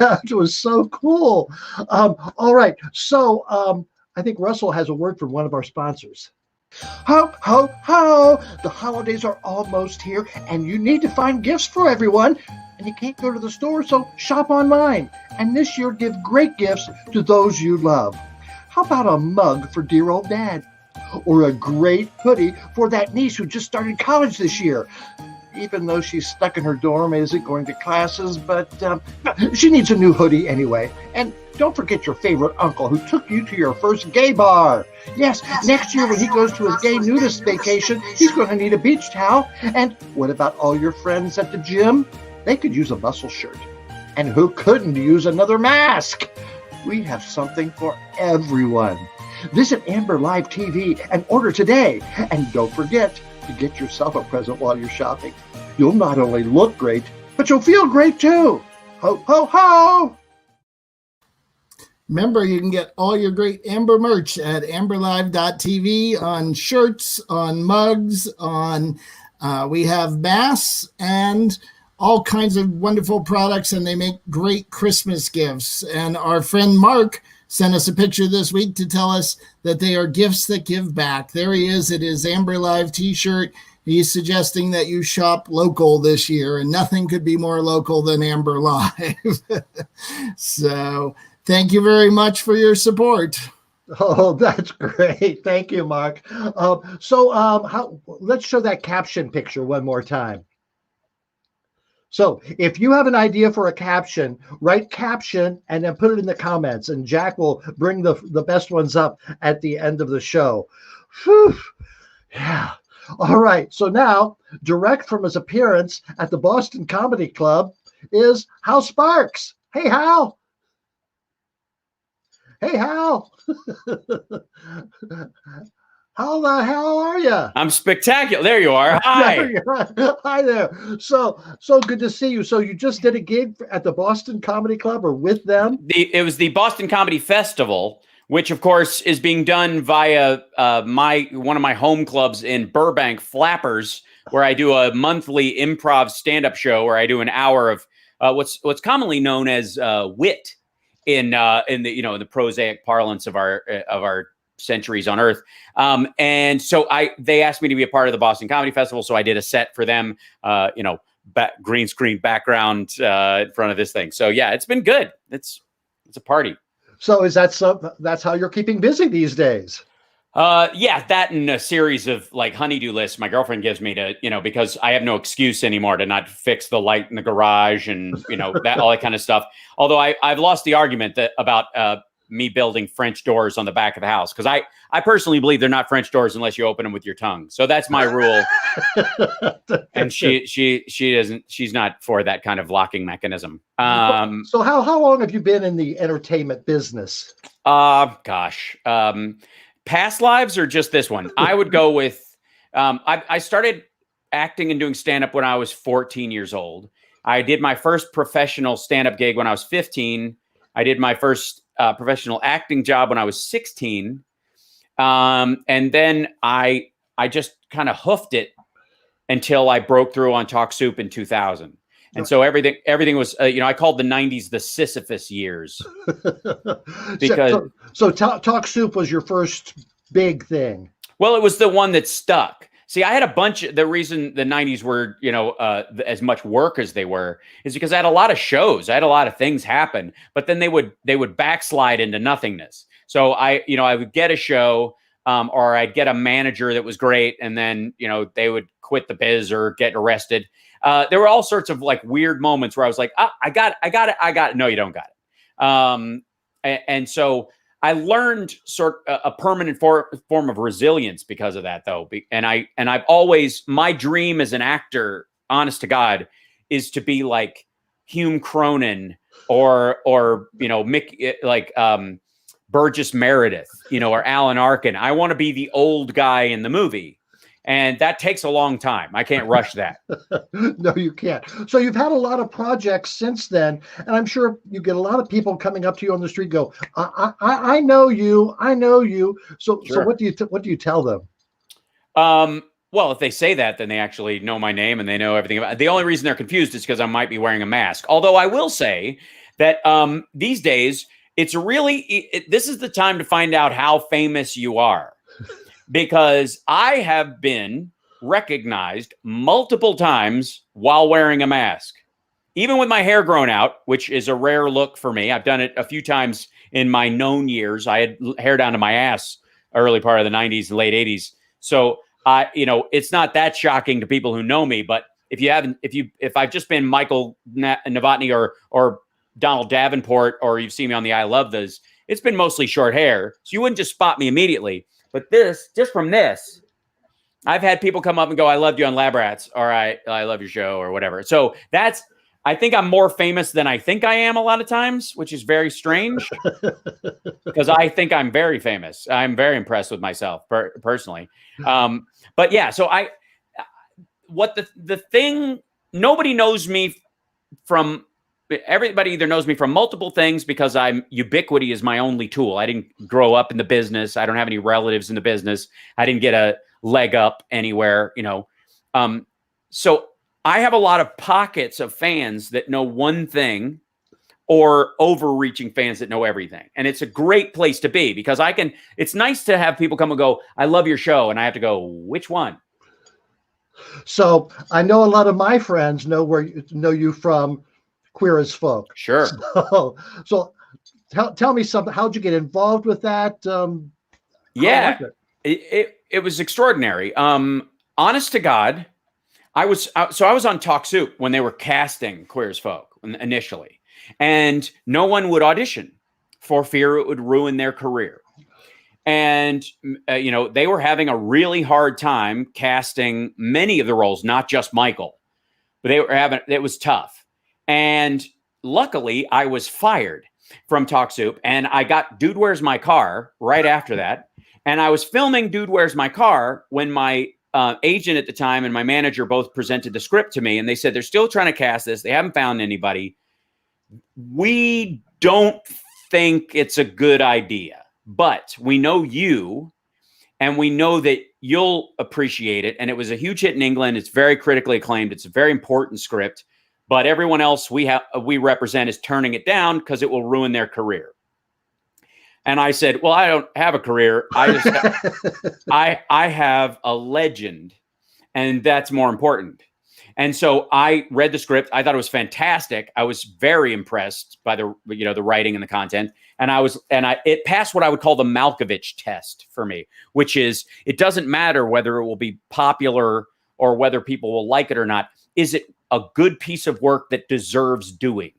That was so cool. All right, so I think Russell has a word from one of our sponsors. Ho, ho, ho! The holidays are almost here, and you need to find gifts for everyone. And you can't go to the store, so shop online. And this year, give great gifts to those you love. How about a mug for dear old dad? Or a great hoodie for that niece who just started college this year? Even though she's stuck in her dorm, isn't going to classes, but she needs a new hoodie anyway. And don't forget your favorite uncle who took you to your first gay bar. Yes, next year when he goes to his gay nudist vacation, he's going to need a beach towel. And what about all your friends at the gym? They could use a muscle shirt. And who couldn't use another mask? We have something for everyone. Visit Amber Live TV and order today. And don't forget to get yourself a present while you're shopping. You'll not only look great, but you'll feel great too. Ho, ho, ho! Remember, you can get all your great Amber merch at amberlive.tv on shirts, on mugs, on we have masks and all kinds of wonderful products, and they make great Christmas gifts. And our friend Mark sent us a picture this week to tell us that they are gifts that give back. There he is. It is Amber Live t-shirt. He's suggesting that you shop local this year, and nothing could be more local than Amber Live. So thank you very much for your support. Oh, that's great. Thank you, Mark. Let's show that caption picture one more time. So if you have an idea for a caption, write caption and then put it in the comments, and Jack will bring the best ones up at the end of the show. Whew. Yeah. All right. So now, direct from his appearance at the Boston Comedy Club is Hal Sparks. Hey, Hal. Hey, Hal. How the hell are you? I'm spectacular. There you are. Hi. Hi there. So good to see you. So you just did a gig at the Boston Comedy Club, or with them? It was the Boston Comedy Festival, which of course is being done via one of my home clubs in Burbank, Flappers, where I do a monthly improv stand-up show where I do an hour of what's commonly known as wit in the prosaic parlance of our centuries on Earth. And so they asked me to be a part of the Boston Comedy Festival. So I did a set for them, green screen background in front of this thing. So yeah, it's been good. It's a party. So that's how you're keeping busy these days? Yeah, that and a series of like honeydew lists my girlfriend gives me to, because I have no excuse anymore to not fix the light in the garage and, that all that kind of stuff. Although I've lost the argument about me building French doors on the back of the house. Cause I personally believe they're not French doors unless you open them with your tongue. So that's my rule. And she's not for that kind of locking mechanism. So how long have you been in the entertainment business? Gosh, past lives or just this one? I would go with, I started acting and doing stand-up when I was 14 years old. I did my first professional stand-up gig when I was 15. I did my first professional acting job when I was 16. And then I just kind of hoofed it until I broke through on Talk Soup in 2000. And so everything was, I called the 90s the Sisyphus years. Because so Talk Soup was your first big thing. Well, it was the one that stuck. See, I had a bunch. The reason the 90s were, as much work as they were is because I had a lot of shows. I had a lot of things happen, but then they would backslide into nothingness. So I would get a show, or I'd get a manager that was great, and then, they would quit the biz or get arrested. There were all sorts of like weird moments where I was like, I got it. No, you don't got it. And so I learned a permanent form of resilience because of that, though. And I've always, my dream as an actor, honest to God, is to be like Hume Cronin or Mick, like Burgess Meredith, or Alan Arkin. I want to be the old guy in the movie. And that takes a long time. I can't rush that. No, you can't. So you've had a lot of projects since then, and I'm sure you get a lot of people coming up to you on the street, go, I know you, I know you. So Sure. So what do you tell them? Well, if they say that, then they actually know my name and they know everything about it. The only reason they're confused is because I might be wearing a mask. Although I will say that these days, it's really, this is the time to find out how famous you are. Because I have been recognized multiple times while wearing a mask, even with my hair grown out, which is a rare look for me. I've done it a few times in my known years. I had hair down to my ass early part of the 90s and late 80s. So, it's not that shocking to people who know me. But if I've just been Michael Novotny or Donald Davenport, or you've seen me on the I Love Those, it's been mostly short hair. So you wouldn't just spot me immediately. But just from this, I've had people come up and go, I loved you on Lab Rats, or I love your show, or whatever. So I think I'm more famous than I think I am a lot of times, which is very strange because I think I'm very famous. I'm very impressed with myself personally. But yeah, so the thing, nobody knows me from, everybody either knows me from multiple things because ubiquity is my only tool. I didn't grow up in the business. I don't have any relatives in the business. I didn't get a leg up anywhere, So I have a lot of pockets of fans that know one thing, or overreaching fans that know everything. And it's a great place to be because it's nice to have people come and go, I love your show. And I have to go, which one? So I know a lot of my friends know you from Queer as Folk. Sure. So tell me something. How'd you get involved with that? Yeah, it was extraordinary. Honest to God, I was on Talk Soup when they were casting Queer as Folk initially, and no one would audition for fear it would ruin their career. And, they were having a really hard time casting many of the roles, not just Michael, but it was tough. And luckily, I was fired from Talk Soup, and I got Dude, Where's My Car right after that. And I was filming Dude, Where's My Car when my agent at the time and my manager both presented the script to me, and they said, they're still trying to cast this. They haven't found anybody. We don't think it's a good idea, but we know you, and we know that you'll appreciate it. And it was a huge hit in England. It's very critically acclaimed. It's a very important script. But everyone else we represent is turning it down because it will ruin their career. And I said, well, I don't have a career. I have a legend, and that's more important. And so I read the script. I thought it was fantastic. I was very impressed by the writing and the content. And it passed what I would call the Malkovich test for me, which is it doesn't matter whether it will be popular or whether people will like it or not. Is it a good piece of work that deserves doing?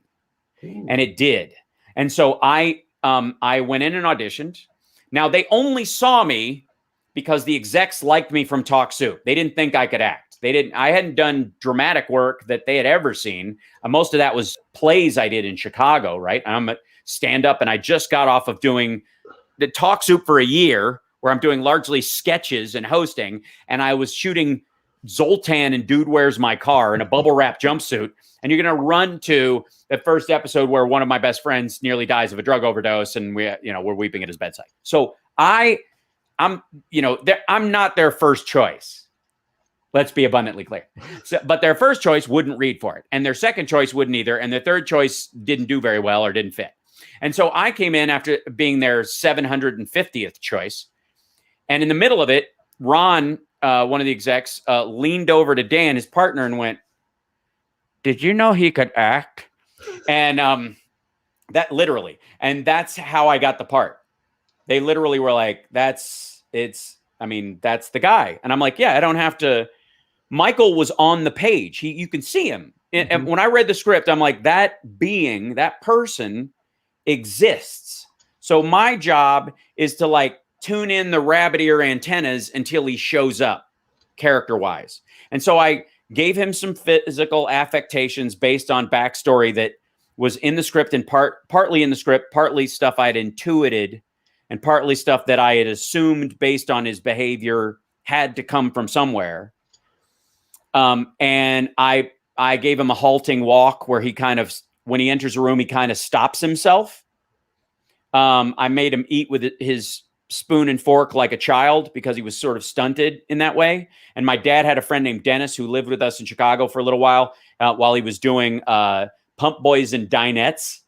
And it did. And so I I went in and auditioned. Now, they only saw me because the execs liked me from Talk Soup. They didn't think I could act. I hadn't done dramatic work that they had ever seen. Most of that was plays I did in Chicago, right? I'm a stand-up, and I just got off of doing the Talk Soup for a year, where I'm doing largely sketches and hosting, and I was shooting Zoltan and Dude Where's My Car in a bubble wrap jumpsuit. And you're going to run to the first episode where one of my best friends nearly dies of a drug overdose, and we're weeping at his bedside. So I'm not their first choice. Let's be abundantly clear. But their first choice wouldn't read for it, and their second choice wouldn't either, and their third choice didn't do very well or didn't fit. And so I came in after being their 750th choice, and in the middle of it, Ron, one of the execs, leaned over to Dan, his partner, and went, "Did you know he could act?" And that literally, and that's how I got the part. They literally were like, that's the guy. And I'm like, yeah, I don't have to. Michael was on the page. You can see him. And when I read the script, I'm like, that person exists. So my job is to like tune in the rabbit ear antennas until he shows up character-wise. And so I gave him some physical affectations based on backstory that was in the script, and partly in the script, partly stuff I'd intuited, and partly stuff that I had assumed based on his behavior had to come from somewhere. And I gave him a halting walk where he kind of, when he enters a room, he kind of stops himself. I made him eat with his spoon and fork like a child because he was sort of stunted in that way. And my dad had a friend named Dennis who lived with us in Chicago for a little while he was doing Pump Boys and Dinettes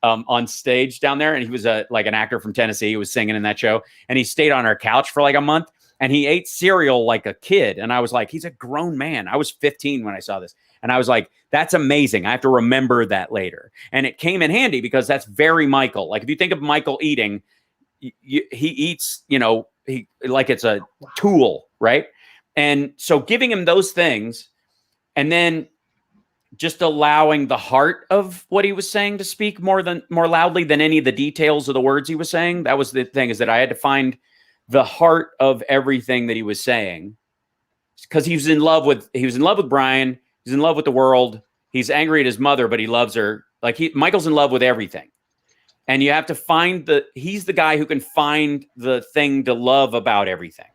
on stage down there. And he was like an actor from Tennessee. He was singing in that show. And he stayed on our couch for like a month. And he ate cereal like a kid. And I was like, he's a grown man. I was 15 when I saw this. And I was like, that's amazing. I have to remember that later. And it came in handy because that's very Michael. Like if you think of Michael eating, he eats, like it's a tool, right? And so giving him those things and then just allowing the heart of what he was saying to speak more loudly than any of the details of the words he was saying. That was the thing, is that I had to find the heart of everything that he was saying, because he was in love with Brian. He's in love with the world. He's angry at his mother, but he loves her. Michael's in love with everything. And you have to he's the guy who can find the thing to love about everything.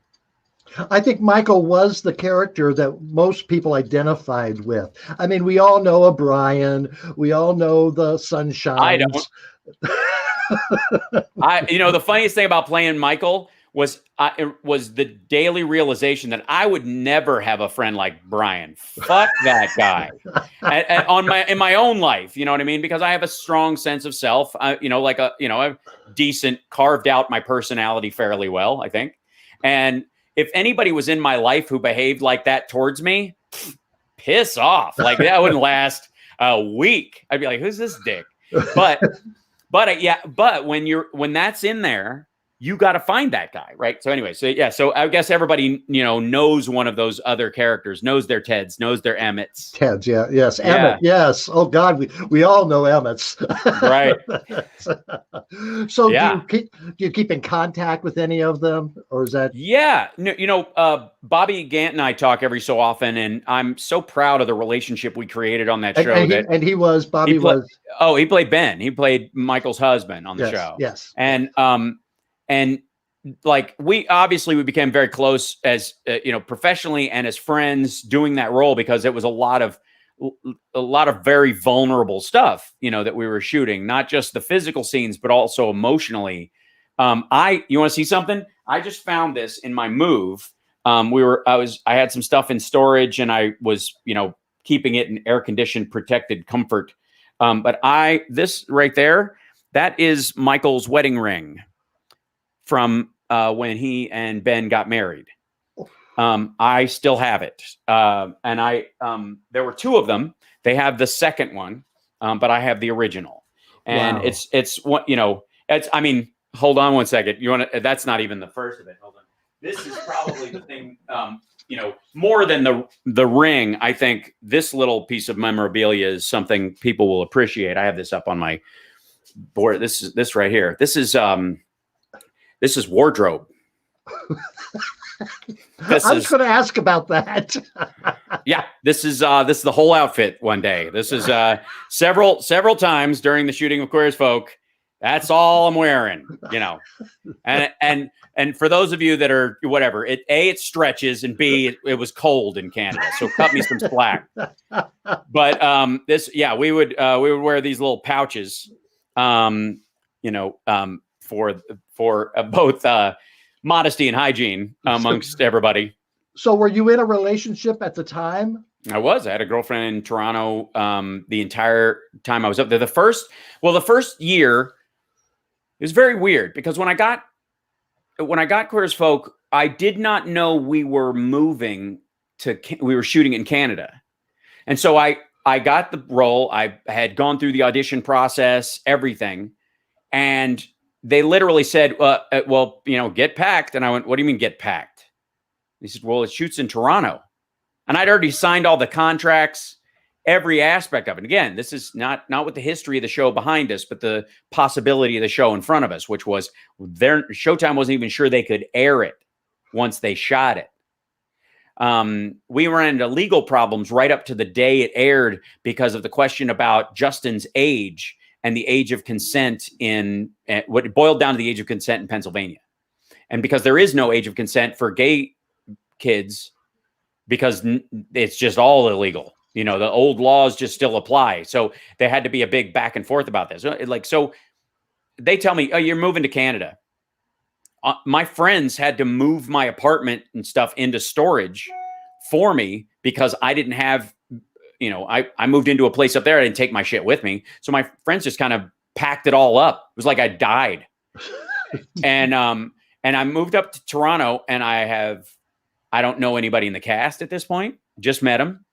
I think Michael was the character that most people identified with. I mean, we all know O'Brien. We all know the Sunshine. I don't. The funniest thing about playing Michael was the daily realization that I would never have a friend like Brian. Fuck that guy. In my own life, you know what I mean? Because I have a strong sense of self. I've decent carved out my personality fairly well, I think. And if anybody was in my life who behaved like that towards me, piss off. Like that wouldn't last a week. I'd be like, who's this dick? But when that's in there, you got to find that guy, right? So anyway, so I guess everybody, knows one of those other characters, knows their Teds, knows their Emmets. Teds, yeah, yes, Emmett, yes. Oh God, we all know Emmets, right? So do you keep in contact with any of them, or is that? Yeah, Bobby Gant and I talk every so often, and I'm so proud of the relationship we created on that show. He played Ben. He played Michael's husband on the show. Yes, and like we became very close as professionally and as friends doing that role, because it was a lot of very vulnerable stuff, that we were shooting, not just the physical scenes, but also emotionally. You want to see something? I just found this in my move. I had some stuff in storage, and I was, keeping it in air conditioned, protected comfort. But this right there, that is Michael's wedding ring from when he and Ben got married. I still have it. And there were two of them. They have the second one, but I have the original. And wow. It's what, hold on one second. That's not even the first of it. Hold on. This is probably the thing, more than the ring. I think this little piece of memorabilia is something people will appreciate. I have this up on my boy, this right here. This is wardrobe. I was going to ask about that. Yeah, this is the whole outfit one day. This is several times during the shooting of Queer as Folk. That's all I'm wearing, you know. And for those of you that are whatever, it stretches, and B, it was cold in Canada, so cut me some slack. But we would wear these little pouches, for both modesty and hygiene amongst everybody. So were you in a relationship at the time? I had a girlfriend in Toronto the entire time I was up there. The first year, it was very weird because when I got Queer as Folk, I did not know we were we were shooting in Canada. And so I got the role. I had gone through the audition process, everything. And they literally said, get packed. And I went, what do you mean get packed? He said, well, it shoots in Toronto. And I'd already signed all the contracts, every aspect of it. Again, this is not with the history of the show behind us, but the possibility of the show in front of us, which was Showtime wasn't even sure they could air it once they shot it. We ran into legal problems right up to the day it aired because of the question about Justin's age and the age of consent what it boiled down to the age of consent in Pennsylvania. And because there is no age of consent for gay kids, because it's just all illegal. You know, the old laws just still apply. So there had to be a big back and forth about this. So they tell me, oh, you're moving to Canada. My friends had to move my apartment and stuff into storage for me because I didn't have, I moved into a place up there. I didn't take my shit with me. So my friends just kind of packed it all up. It was like I died. And I moved up to Toronto, and I don't know anybody in the cast at this point. Just met them.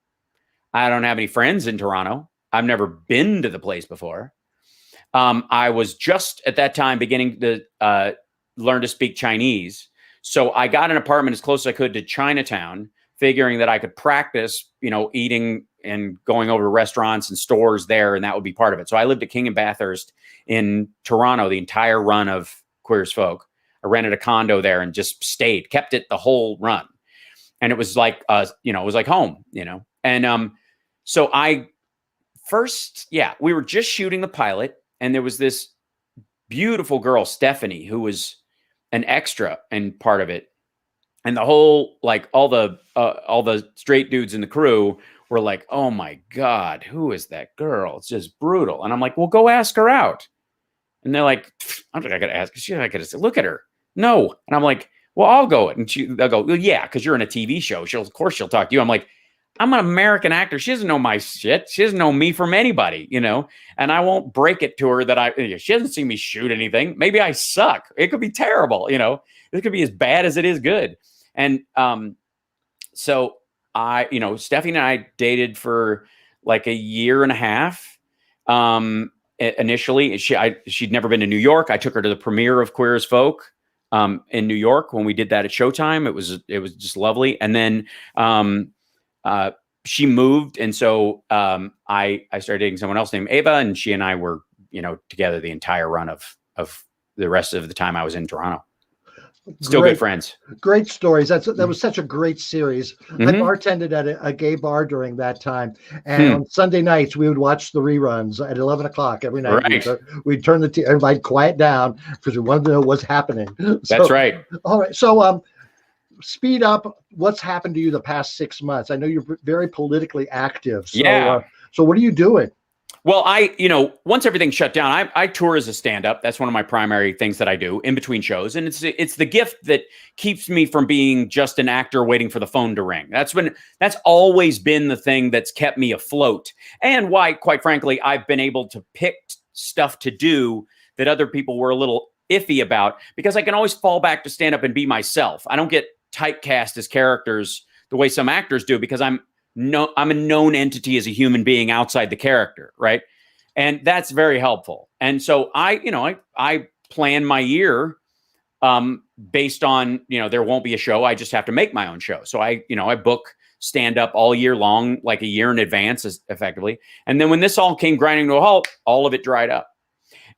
I don't have any friends in Toronto. I've never been to the place before. I was just at that time beginning to learn to speak Chinese. So I got an apartment as close as I could to Chinatown, figuring that I could practice, eating and going over to restaurants and stores there, and that would be part of it. So I lived at King and Bathurst in Toronto the entire run of Queer as Folk. I rented a condo there and just kept it the whole run. And it was like, it was like home, And so we were just shooting the pilot, and there was this beautiful girl, Stephanie, who was an extra and part of it. And the whole, all the straight dudes in the crew were like, oh my God, who is that girl? It's just brutal. And I'm like, well, go ask her out. And they're like, I don't think I got to ask. I got to say, look at her. No. And I'm like, well, I'll go. And they'll go, well, yeah, because you're in a TV show. Of course she'll talk to you. I'm like, I'm an American actor. She doesn't know my shit. She doesn't know me from anybody, and I won't break it to her that she hasn't seen me shoot anything. Maybe I suck. It could be terrible. It could be as bad as it is good. And so Stephanie and I dated for like a year and a half. Initially, she'd never been to New York. I took her to the premiere of Queer as Folk in New York when we did that at Showtime. It was just lovely. And then she moved, and so I started dating someone else named Ava, and she and I were together the entire run of the rest of the time I was in Toronto. Still good friends. Great stories. That was such a great series. Mm-hmm. I bartended at a gay bar during that time, and on Sunday nights we would watch the reruns at 11 o'clock every night. Right. We'd turn everybody quiet down because we wanted to know what's happening. That's right. All right. So speed up. What's happened to you the past 6 months? I know you're very politically active. So, yeah. So what are you doing? Well, once everything shut down, I tour as a stand-up. That's one of my primary things that I do in between shows. And it's the gift that keeps me from being just an actor waiting for the phone to ring. That's always been the thing that's kept me afloat. And why, quite frankly, I've been able to pick stuff to do that other people were a little iffy about, because I can always fall back to stand up and be myself. I don't get typecast as characters the way some actors do, because I'm a known entity as a human being outside the character, right? And that's very helpful. And so I plan my year based on, there won't be a show. I just have to make my own show. So I book stand up all year long, like a year in advance, effectively. And then when this all came grinding to a halt, all of it dried up.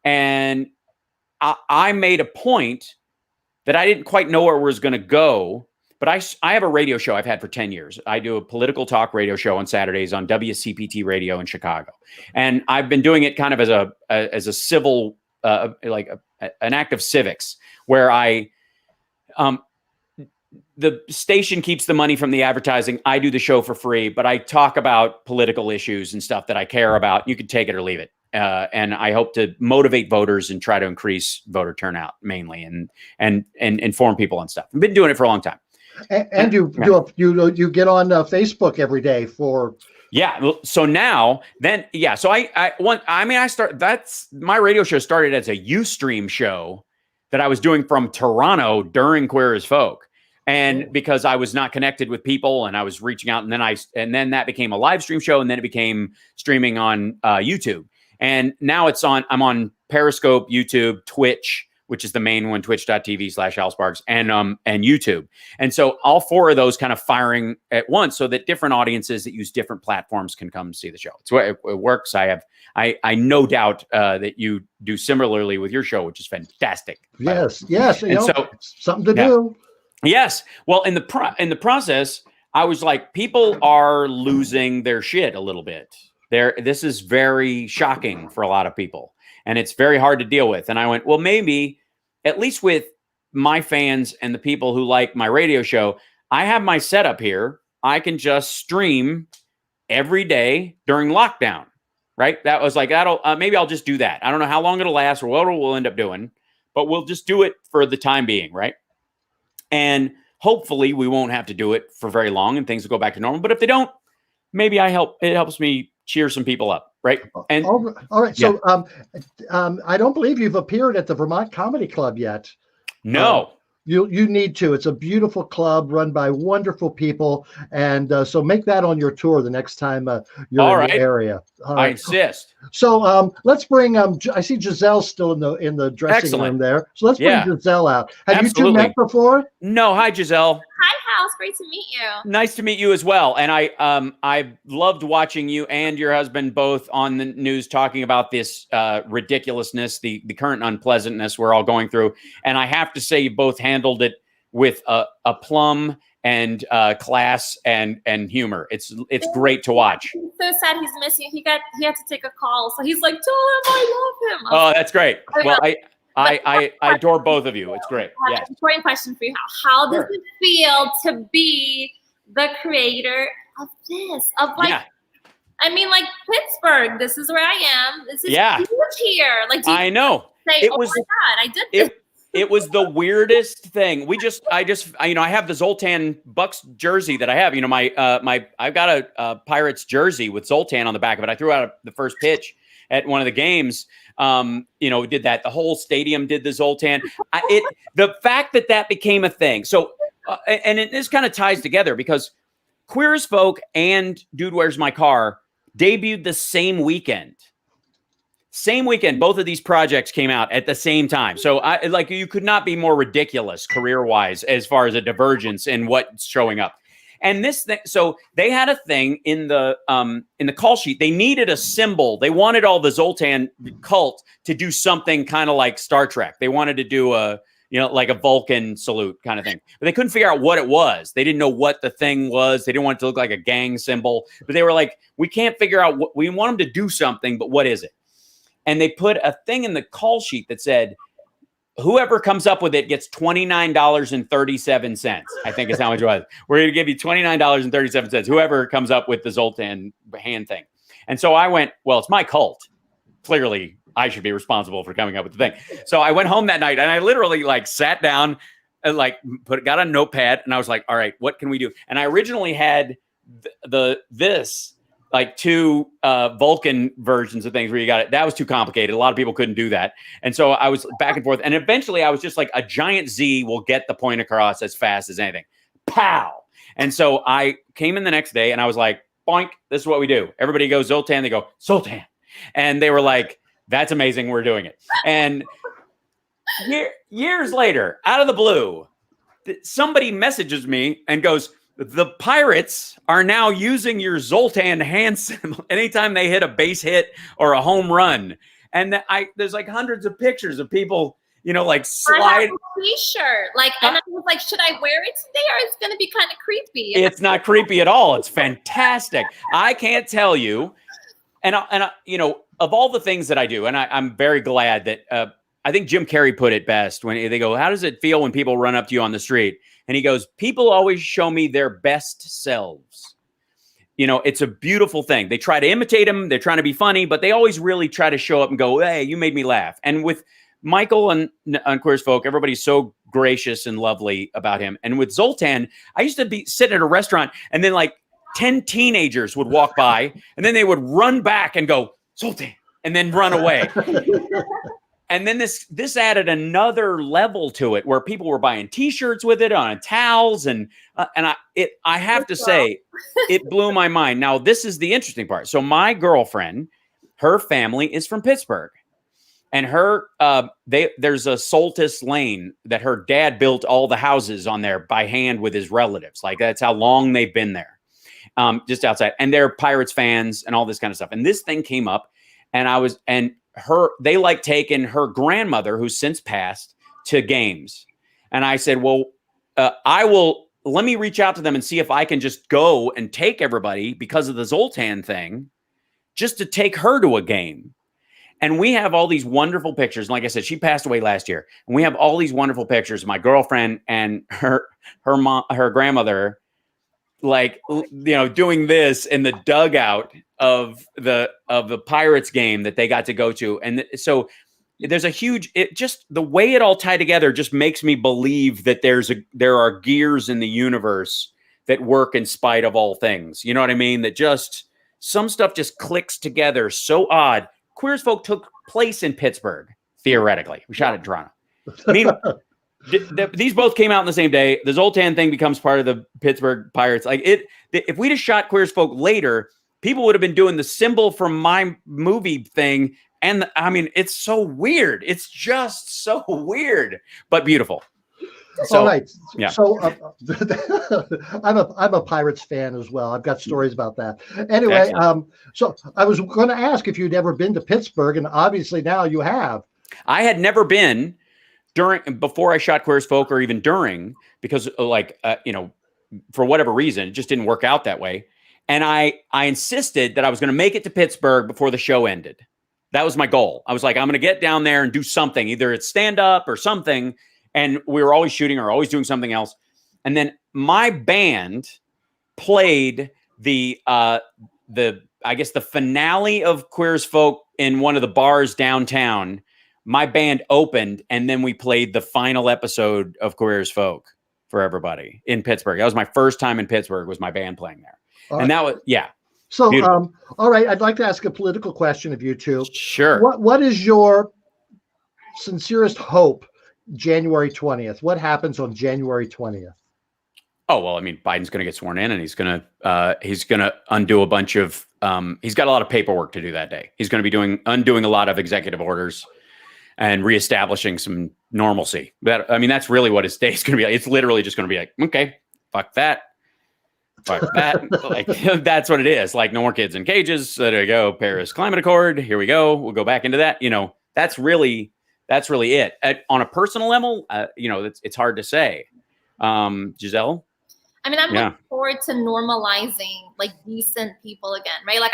And I made a point that I didn't quite know where it was going to go. But I have a radio show I've had for 10 years. I do a political talk radio show on Saturdays on WCPT radio in Chicago. And I've been doing it kind of as a civil, an act of civics, where the station keeps the money from the advertising. I do the show for free, but I talk about political issues and stuff that I care about. You can take it or leave it. And I hope to motivate voters and try to increase voter turnout mainly, and inform people on stuff. I've been doing it for a long time. And you get on Facebook every day for. Yeah. So now, then, yeah. So that's my radio show started as a Ustream show that I was doing from Toronto during Queer as Folk. And because I was not connected with people and I was reaching out, and then that became a live stream show, and then it became streaming on YouTube. And now I'm on Periscope, YouTube, Twitch, which is the main one, twitch.tv/Hal Sparks, and YouTube. And so all four of those kind of firing at once, so that different audiences that use different platforms can come see the show. It's where it works. I no doubt that you do similarly with your show, which is fantastic. Yes. And so something to do. Yes. Well, in the process, I was like, people are losing their shit a little bit. This is very shocking for a lot of people. And it's very hard to deal with. And I went, well, maybe at least with my fans and the people who like my radio show, I have my setup here. I can just stream every day during lockdown, right? That was like, maybe I'll just do that. I don't know how long it'll last or what we'll end up doing, but we'll just do it for the time being, right? And hopefully we won't have to do it for very long and things will go back to normal. But if they don't, maybe it helps me cheer some people up. Right. And all right. So I don't believe you've appeared at the Vermont Comedy Club yet. No. You need to. It's a beautiful club run by wonderful people. And so make that on your tour the next time you're in the area. I insist. So let's bring I see Gisele still in the dressing room there. So let's bring Gisele out. Have you two met before? No. Hi, Gisele. Hi, Hal. It's great to meet you. Nice to meet you as well. And I loved watching you and your husband both on the news talking about this ridiculousness, the current unpleasantness we're all going through. And I have to say, you both handled it with a plum and class and humor. It's great to watch. He's so sad he's missing. He had to take a call, so he's like, "Tell him I love him." Oh, that's great. Well, I adore both of you. It's great. I have an important question for you, Hal. How does it feel to be the creator of this? I mean, like Pittsburgh. This is where I am. This is huge here. Like, I know. Say, my God, I did this. It was the weirdest thing. I have the Zoltan Bucks jersey that I have. I've got a Pirates jersey with Zoltan on the back of it. I threw out the first pitch at one of the games. We did that. The whole stadium did the Zoltan. The fact that became a thing. So, this kind of ties together because Queer as Folk and Dude, Where's My Car debuted the same weekend. Same weekend, both of these projects came out at the same time. So you could not be more ridiculous career-wise as far as a divergence in what's showing up. And this thing, so they had a thing in the call sheet. They needed a symbol. They wanted all the Zoltan cult to do something kind of like Star Trek. They wanted to do like a Vulcan salute kind of thing. But they couldn't figure out what it was. They didn't know what the thing was. They didn't want it to look like a gang symbol. But they were like, we can't figure out what we want them to do something, but what is it? And they put a thing in the call sheet that said, whoever comes up with it gets $29.37. I think is how much it was. We're going to give you $29.37. Whoever comes up with the Zoltan hand thing. And so I went, well, it's my cult. Clearly, I should be responsible for coming up with the thing. So I went home that night and I literally sat down and got a notepad and I was like, all right, what can we do? And I originally had this two Vulcan versions of things where you got it. That was too complicated. A lot of people couldn't do that. And so I was back and forth. And eventually I was just like, a giant Z will get the point across as fast as anything. Pow. And so I came in the next day and I was like, boink, this is what we do. Everybody goes Zoltan. They go, Zoltan. And they were like, that's amazing. We're doing it. And years later, out of the blue, somebody messages me and goes, the Pirates are now using your Zoltan hand symbol anytime they hit a base hit or a home run. And there's like hundreds of pictures of people, like I slide. have a t-shirt, and I was like, should I wear it today, or it's going to be kind of creepy? It's not creepy at all. It's fantastic. I can't tell you. And of all the things that I do, and I'm very glad that I think Jim Carrey put it best when they go, how does it feel when people run up to you on the street? And he goes, people always show me their best selves. It's a beautiful thing. They try to imitate him. They're trying to be funny, but they always really try to show up and go, hey, you made me laugh. And with Michael on Queer as Folk, everybody's so gracious and lovely about him. And with Zoltan, I used to be sitting at a restaurant and then like 10 teenagers would walk by and then they would run back and go, Zoltan, and then run away. And then this added another level to it where people were buying T-shirts with it on towels. And I have to say, it blew my mind. Now, this is the interesting part. So my girlfriend, her family is from Pittsburgh. And there's a Soltis Lane that her dad built all the houses on there by hand with his relatives. Like that's how long they've been there, just outside. And they're Pirates fans and all this kind of stuff. And this thing came up, and they like taking her grandmother, who's since passed, to games. And I said, well, let me reach out to them and see if I can just go and take everybody because of the Zoltan thing, just to take her to a game. And we have all these wonderful pictures. Like I said, she passed away last year. And we have all these wonderful pictures of my girlfriend and her mom, her grandmother, like, doing this in the dugout of the Pirates game that they got to go to. And so there's just the way it all tied together just makes me believe that there are gears in the universe that work in spite of all things. You know what I mean? That just some stuff just clicks together. So odd. Queer as Folk took place in Pittsburgh, theoretically. We shot it in Toronto. I mean, these both came out on the same day. The Zoltan thing becomes part of the Pittsburgh Pirates. If we just shot Queer as Folk later, people would have been doing the symbol from my movie thing. And it's so weird. It's just so weird, but beautiful. So, all right. Yeah. So I'm a Pirates fan as well. I've got stories about that. Anyway, so I was going to ask if you'd ever been to Pittsburgh, and obviously now you have. I had never been before I shot Queer as Folk, or even during, because for whatever reason, it just didn't work out that way. And I insisted that I was going to make it to Pittsburgh before the show ended. That was my goal. I was like, I'm going to get down there and do something, either it's stand up or something. And we were always shooting or always doing something else. And then my band played the finale of Queer as Folk in one of the bars downtown. My band opened, and then we played the final episode of Queer as Folk for everybody in Pittsburgh. That was my first time in Pittsburgh, was my band playing there. That was, yeah. So, all right, I'd like to ask a political question of you two. Sure. What is your sincerest hope January 20th? What happens on January 20th? Oh, well, I mean, Biden's going to get sworn in, and he's going to undo a bunch of, he's got a lot of paperwork to do that day. He's going to be undoing a lot of executive orders and reestablishing some normalcy. That's really what his day is going to be like. It's literally just going to be like, okay, fuck that. Like, that's what it is. Like, no more kids in cages. There you go. Paris Climate Accord. Here we go. We'll go back into that. That's really it. On a personal level, it's hard to say. Gisele? I'm looking forward to normalizing like decent people again, right? Like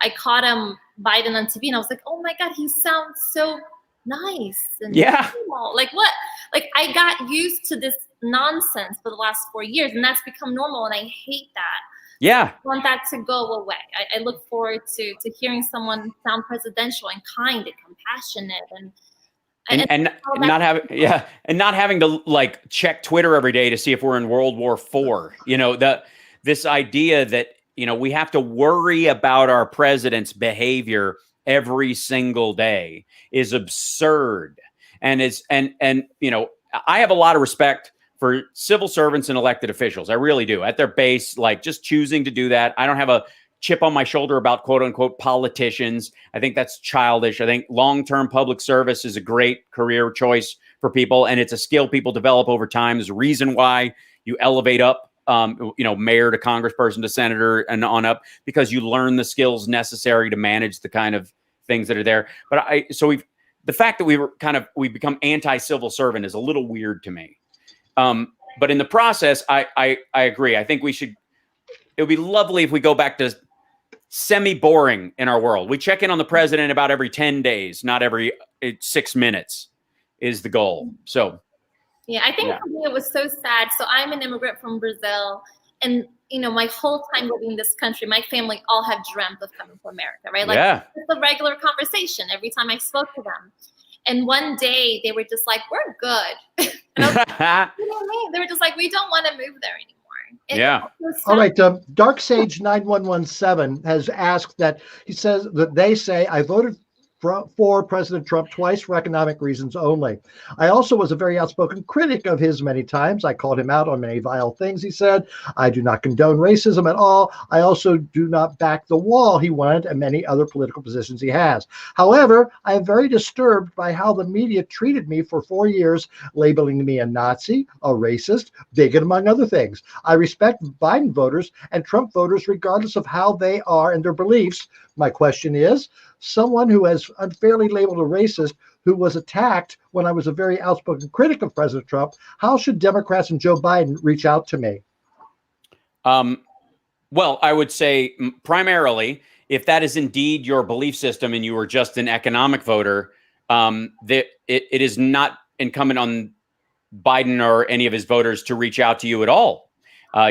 I caught Biden on TV and I was like, oh my God, he sounds so nice and normal. Like what? Like I got used to this nonsense for the last 4 years, and that's become normal, and I hate that. Yeah. I want that to go away. I look forward to hearing someone sound presidential and kind and compassionate and not having to like check Twitter every day to see if we're in World War IV. This idea that we have to worry about our president's behavior every single day is absurd. And I have a lot of respect for civil servants and elected officials. I really do. At their base, like just choosing to do that. I don't have a chip on my shoulder about quote unquote politicians. I think that's childish. I think long-term public service is a great career choice for people, and it's a skill people develop over time. There's a reason why you elevate up, mayor to congressperson to senator and on up, because you learn the skills necessary to manage the kind of things that are there. But the fact that we become anti-civil servant is a little weird to me. But in the process, I agree. I think it would be lovely if we go back to semi-boring in our world. We check in on the president about every 10 days, not every 6 minutes is the goal. So, yeah, I think for me it was so sad. So I'm an immigrant from Brazil, and my whole time living in this country, my family all have dreamt of coming to America, right? Like it's a regular conversation every time I spoke to them. And one day they were just like, "We're good." And I was like, you know what I mean? They were just like, "We don't want to move there anymore." All right. Dark Sage 9117 has asked that he says that they say I voted for President Trump twice for economic reasons only. I also was a very outspoken critic of his many times. I called him out on many vile things he said. I do not condone racism at all. I also do not back the wall he wanted and many other political positions he has. However, I am very disturbed by how the media treated me for 4 years, labeling me a Nazi, a racist, bigot, among other things. I respect Biden voters and Trump voters regardless of how they are and their beliefs. My question is, someone who has unfairly labeled a racist who was attacked when I was a very outspoken critic of President Trump, how should Democrats and Joe Biden reach out to me? Well, I would say primarily, if that is indeed your belief system and you are just an economic voter, that it is not incumbent on Biden or any of his voters to reach out to you at all.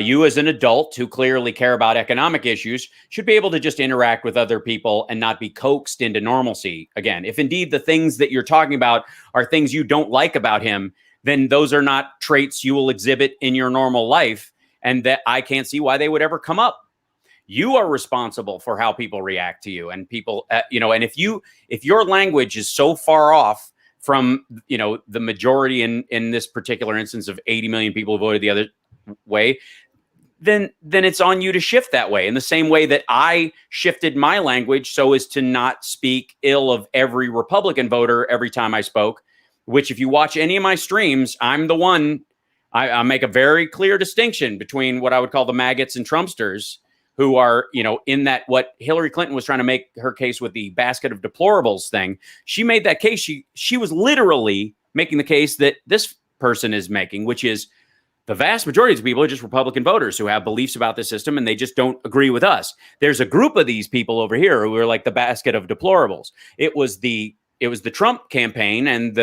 You as an adult who clearly care about economic issues should be able to just interact with other people and not be coaxed into normalcy. Again, if indeed the things that you're talking about are things you don't like about him, then those are not traits you will exhibit in your normal life. And that I can't see why they would ever come up. You are responsible for how people react to you, and people, and if your language is so far off from, the majority in this particular instance of 80 million people who voted the other way, then it's on you to shift that way, in the same way that I shifted my language so as to not speak ill of every Republican voter every time I spoke, which if you watch any of my streams, I'm the one, I make a very clear distinction between what I would call the maggots and Trumpsters, who are, in that what Hillary Clinton was trying to make her case with the basket of deplorables thing. She made that case. She was literally making the case that this person is making, which is, the vast majority of people are just Republican voters who have beliefs about the system and they just don't agree with us. There's a group of these people over here who are like the basket of deplorables. It was the Trump campaign and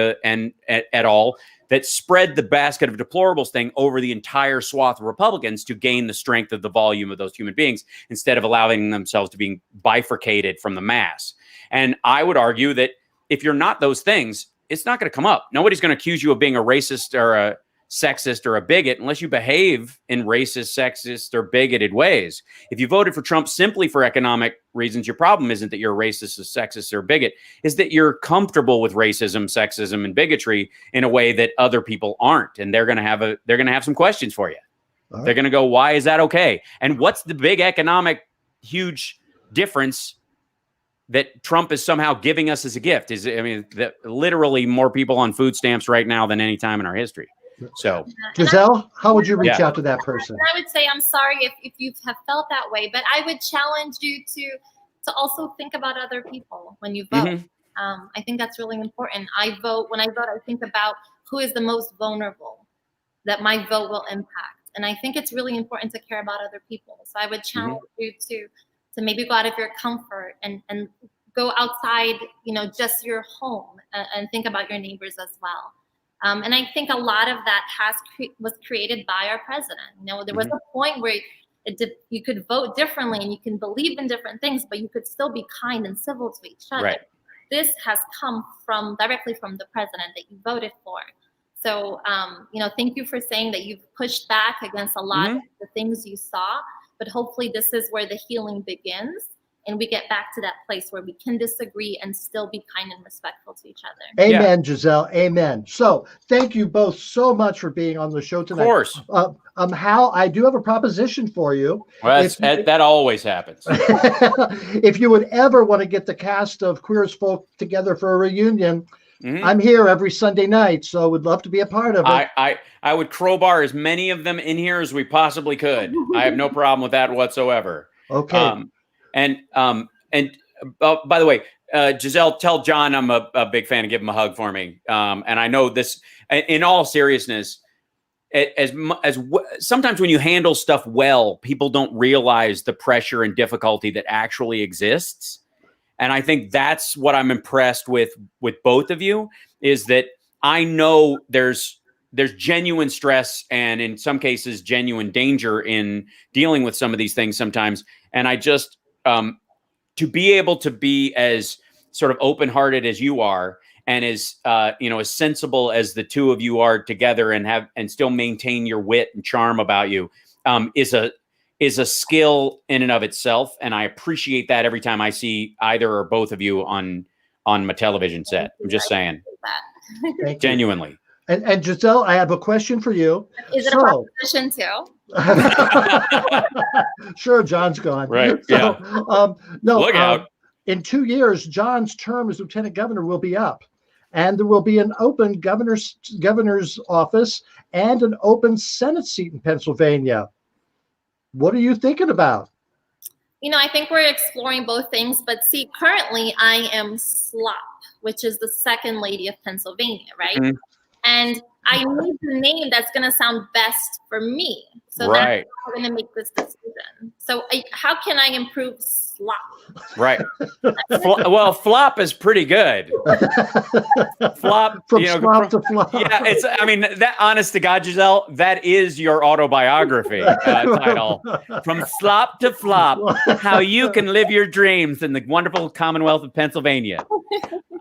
et al. That spread the basket of deplorables thing over the entire swath of Republicans to gain the strength of the volume of those human beings instead of allowing themselves to be bifurcated from the mass. And I would argue that if you're not those things, it's not going to come up. Nobody's going to accuse you of being a racist or a sexist or a bigot unless you behave in racist, sexist, or bigoted ways. If you voted for Trump simply for economic reasons, your problem isn't that you're racist, or sexist, or bigot, is that you're comfortable with racism, sexism, and bigotry in a way that other people aren't, and they're going to have some questions for you. Right. They're going to go, "Why is that okay?" And what's the big economic huge difference that Trump is somehow giving us as a gift? That literally more people on food stamps right now than any time in our history. So, Gisele, how would you reach out to that person? I would say, I'm sorry if you have felt that way, but I would challenge you to also think about other people when you vote. Mm-hmm. I think that's really important. When I vote, I think about who is the most vulnerable that my vote will impact. And I think it's really important to care about other people. So I would challenge you to maybe go out of your comfort and go outside, just your home and think about your neighbors as well. And I think a lot of that was created by our president. There was a point where you could vote differently and you can believe in different things, but you could still be kind and civil to each other. Right. This has come directly from the president that you voted for. So, thank you for saying that you've pushed back against a lot of the things you saw, but hopefully this is where the healing begins. And we get back to that place where we can disagree and still be kind and respectful to each other. Amen, Gisele. Amen. So thank you both so much for being on the show tonight. Of course. Hal, I do have a proposition for you. Well, that always happens. If you would ever want to get the cast of Queer as Folk together for a reunion, I'm here every Sunday night, so would love to be a part of it. I would crowbar as many of them in here as we possibly could. I have no problem with that whatsoever. Okay. And by the way, Gisele, tell John I'm a big fan and give him a hug for me. And I know this, in all seriousness, sometimes when you handle stuff well, people don't realize the pressure and difficulty that actually exists. And I think that's what I'm impressed with both of you, is that I know there's genuine stress and in some cases genuine danger in dealing with some of these things sometimes. And I just, to be able to be as sort of open-hearted as you are, and as as sensible as the two of you are together, and still maintain your wit and charm about you, is a skill in and of itself. And I appreciate that every time I see either or both of you on my television set. I'm just saying, genuinely. And Gisele, I have a question for you. Is it a proposition too? Sure, John's gone. Right. So, no. Look out. In 2 years, John's term as lieutenant governor will be up, and there will be an open governor's office and an open Senate seat in Pennsylvania. What are you thinking about? I think we're exploring both things, but see, currently I am Slop, which is the second lady of Pennsylvania, right? Mm-hmm. And I need the name that's going to sound best for me. So that's how we're going to make this decision. So how can I improve Slop? Right. Well, Flop is pretty good. Flop, from slop to flop. Yeah, that, honest to God, Gisele, that is your autobiography title. From Slop to Flop, how you can live your dreams in the wonderful Commonwealth of Pennsylvania.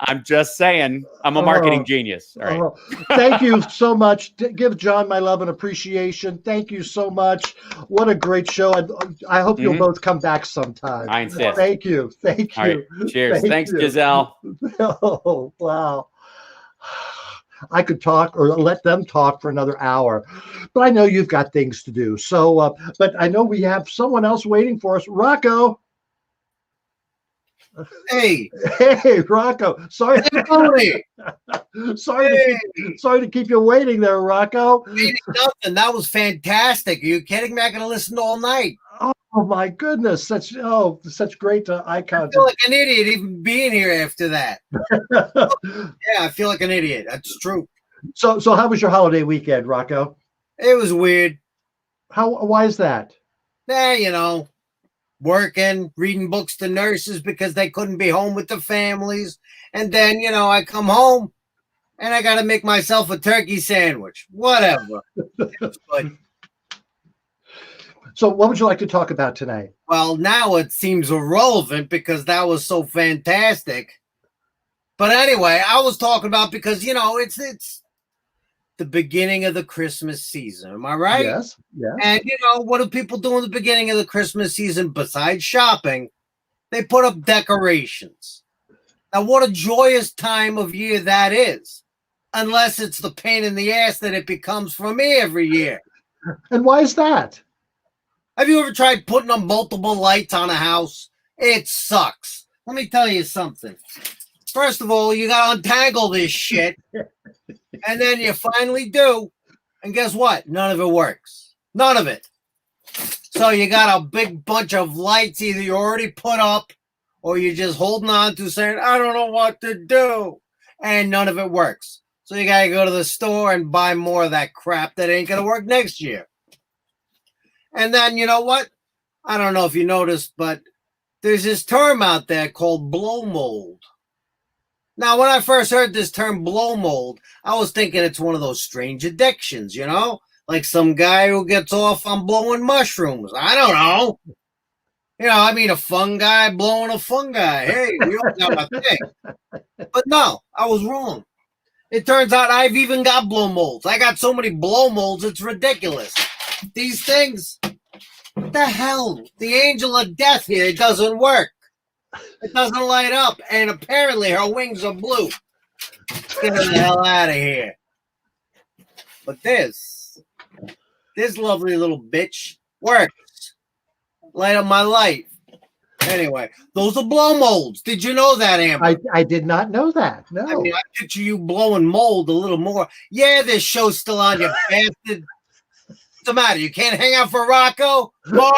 I'm just saying, I'm a marketing genius. All right. Thank you so much. Give John my love and appreciation. Thank you so much. What a great show. I hope you'll both come back sometime. I insist. Thank you. Thank you. All right. Cheers. Thanks, Gisele. Oh, wow. I could talk or let them talk for another hour, but I know you've got things to do. So, but I know we have someone else waiting for us. Rocco. Hey, Rocco. Sorry to keep you waiting there, Rocco. Nothing. That was fantastic. Are you kidding me? I could listen all night. Oh my goodness, such great eye contact. I feel like an idiot even being here after that. Yeah, I feel like an idiot. That's true. So how was your holiday weekend, Rocco? It was weird. Why is that? Working, reading books to nurses because they couldn't be home with the families. And then, I come home and I got to make myself a turkey sandwich. Whatever. But, so what would you like to talk about tonight? Well, now it seems irrelevant because that was so fantastic. But anyway, I was talking about because, it's the beginning of the Christmas season. Am I right? Yes. Yeah. And, what do people do in the beginning of the Christmas season besides shopping? They put up decorations. Now, what a joyous time of year that is, unless it's the pain in the ass that it becomes for me every year. And why is that? Have you ever tried putting up multiple lights on a house? It sucks. Let me tell you something. First of all, you got to untangle this shit. And then you finally do. And guess what? None of it works. None of it. So you got a big bunch of lights either you already put up or you're just holding on to saying, I don't know what to do. And none of it works. So you got to go to the store and buy more of that crap that ain't going to work next year. And then, you know what? I don't know if you noticed, but there's this term out there called blow mold. Now, when I first heard this term blow mold, I was thinking it's one of those strange addictions, like some guy who gets off on blowing mushrooms. I don't know. A fungi blowing a fungi. Hey, you don't got a thing. But no, I was wrong. It turns out I've even got blow molds. I got so many blow molds, it's ridiculous. These things, what the hell? The angel of death here, it doesn't work. It doesn't light up, and apparently her wings are blue. Get the hell out of here. But this lovely little bitch works. Light up my life. Anyway, those are blow molds. Did you know that, Amber? I did not know that. No. I picture you blowing mold a little more. Yeah, this show's still on, you bastard. What's the matter? You can't hang out for Rocco? Mark?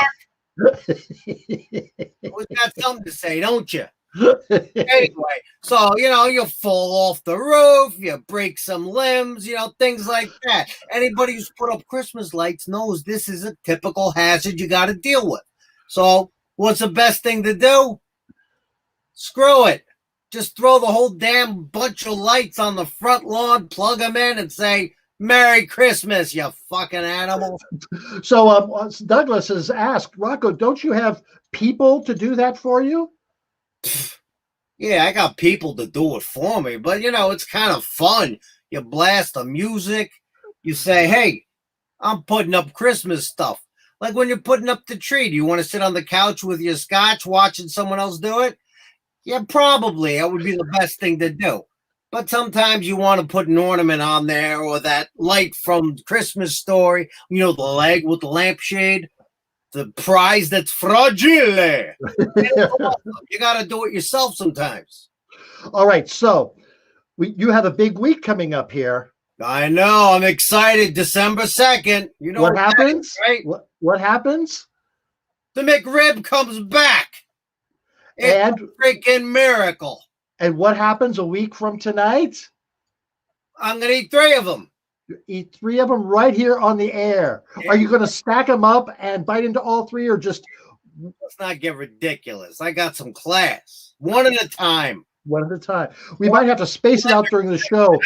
Always got something to say, don't you? Anyway, so you fall off the roof, you break some limbs, things like that. Anybody who's put up Christmas lights knows this is a typical hazard you got to deal with. So, what's the best thing to do? Screw it. Just throw the whole damn bunch of lights on the front lawn, plug them in, and say, Merry Christmas, you fucking animal. So Douglas has asked, Rocco, don't you have people to do that for you? Yeah, I got people to do it for me, but it's kind of fun. You blast the music. You say, hey, I'm putting up Christmas stuff. Like when you're putting up the tree, do you want to sit on the couch with your scotch watching someone else do it? Yeah, probably. That would be the best thing to do. But sometimes you want to put an ornament on there or that light from Christmas Story, the leg with the lampshade, the prize that's fragile. You got to do it yourself sometimes. All right. So you have a big week coming up here. I know. I'm excited. December 2nd. You know what happens? Right? What happens? The McRib comes back. It's a freaking miracle. And what happens a week from tonight? I'm going to eat 3 of them. You eat 3 of them right here on the air. Yeah. Are you going to stack them up and bite into all 3 or just... Let's not get ridiculous. I got some class. One at a time. One at a time. We might have to space it out during the show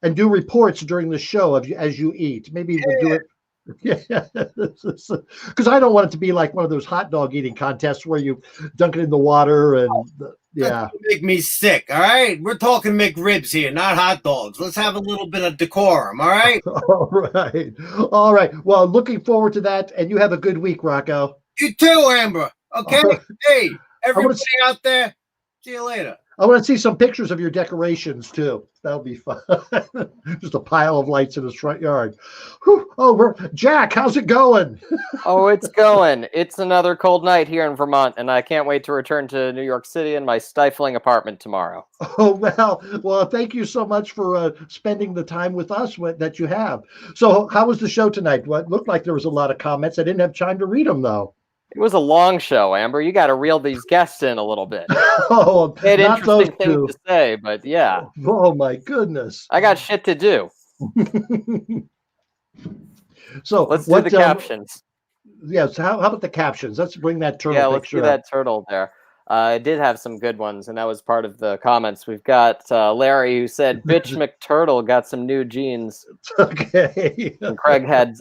and do reports during the show as you eat. Maybe we'll do it. Yeah, because I don't want it to be like one of those hot dog eating contests where you dunk it in the water and yeah. Make me sick. All right, we're talking McRibs here, not hot dogs. Let's have a little bit of decorum. All right. All right. Well, looking forward to that, and you have a good week, Rocco. You too, Amber. Okay. Hey, everybody out there. See you later. I want to see some pictures of your decorations too. That'll be fun. Just a pile of lights in his front yard. Whew. Oh, Jack, how's it going? Oh, it's going. It's another cold night here in Vermont, and I can't wait to return to New York City in my stifling apartment tomorrow. Oh, well, thank you so much for spending the time with us that you have. So how was the show tonight? Well, it looked like there was a lot of comments. I didn't have time to read them, though. It was a long show, Amber. You got to reel these guests in a little bit. Oh, they had interesting things to say, but yeah. Oh my goodness. I got shit to do. So let's do the captions. Yes. How about the captions? Let's bring that turtle. Yeah, let's do that turtle there. I did have some good ones, and that was part of the comments. We've got Larry who said, "Bitch McTurtle got some new jeans." Okay. And Craig had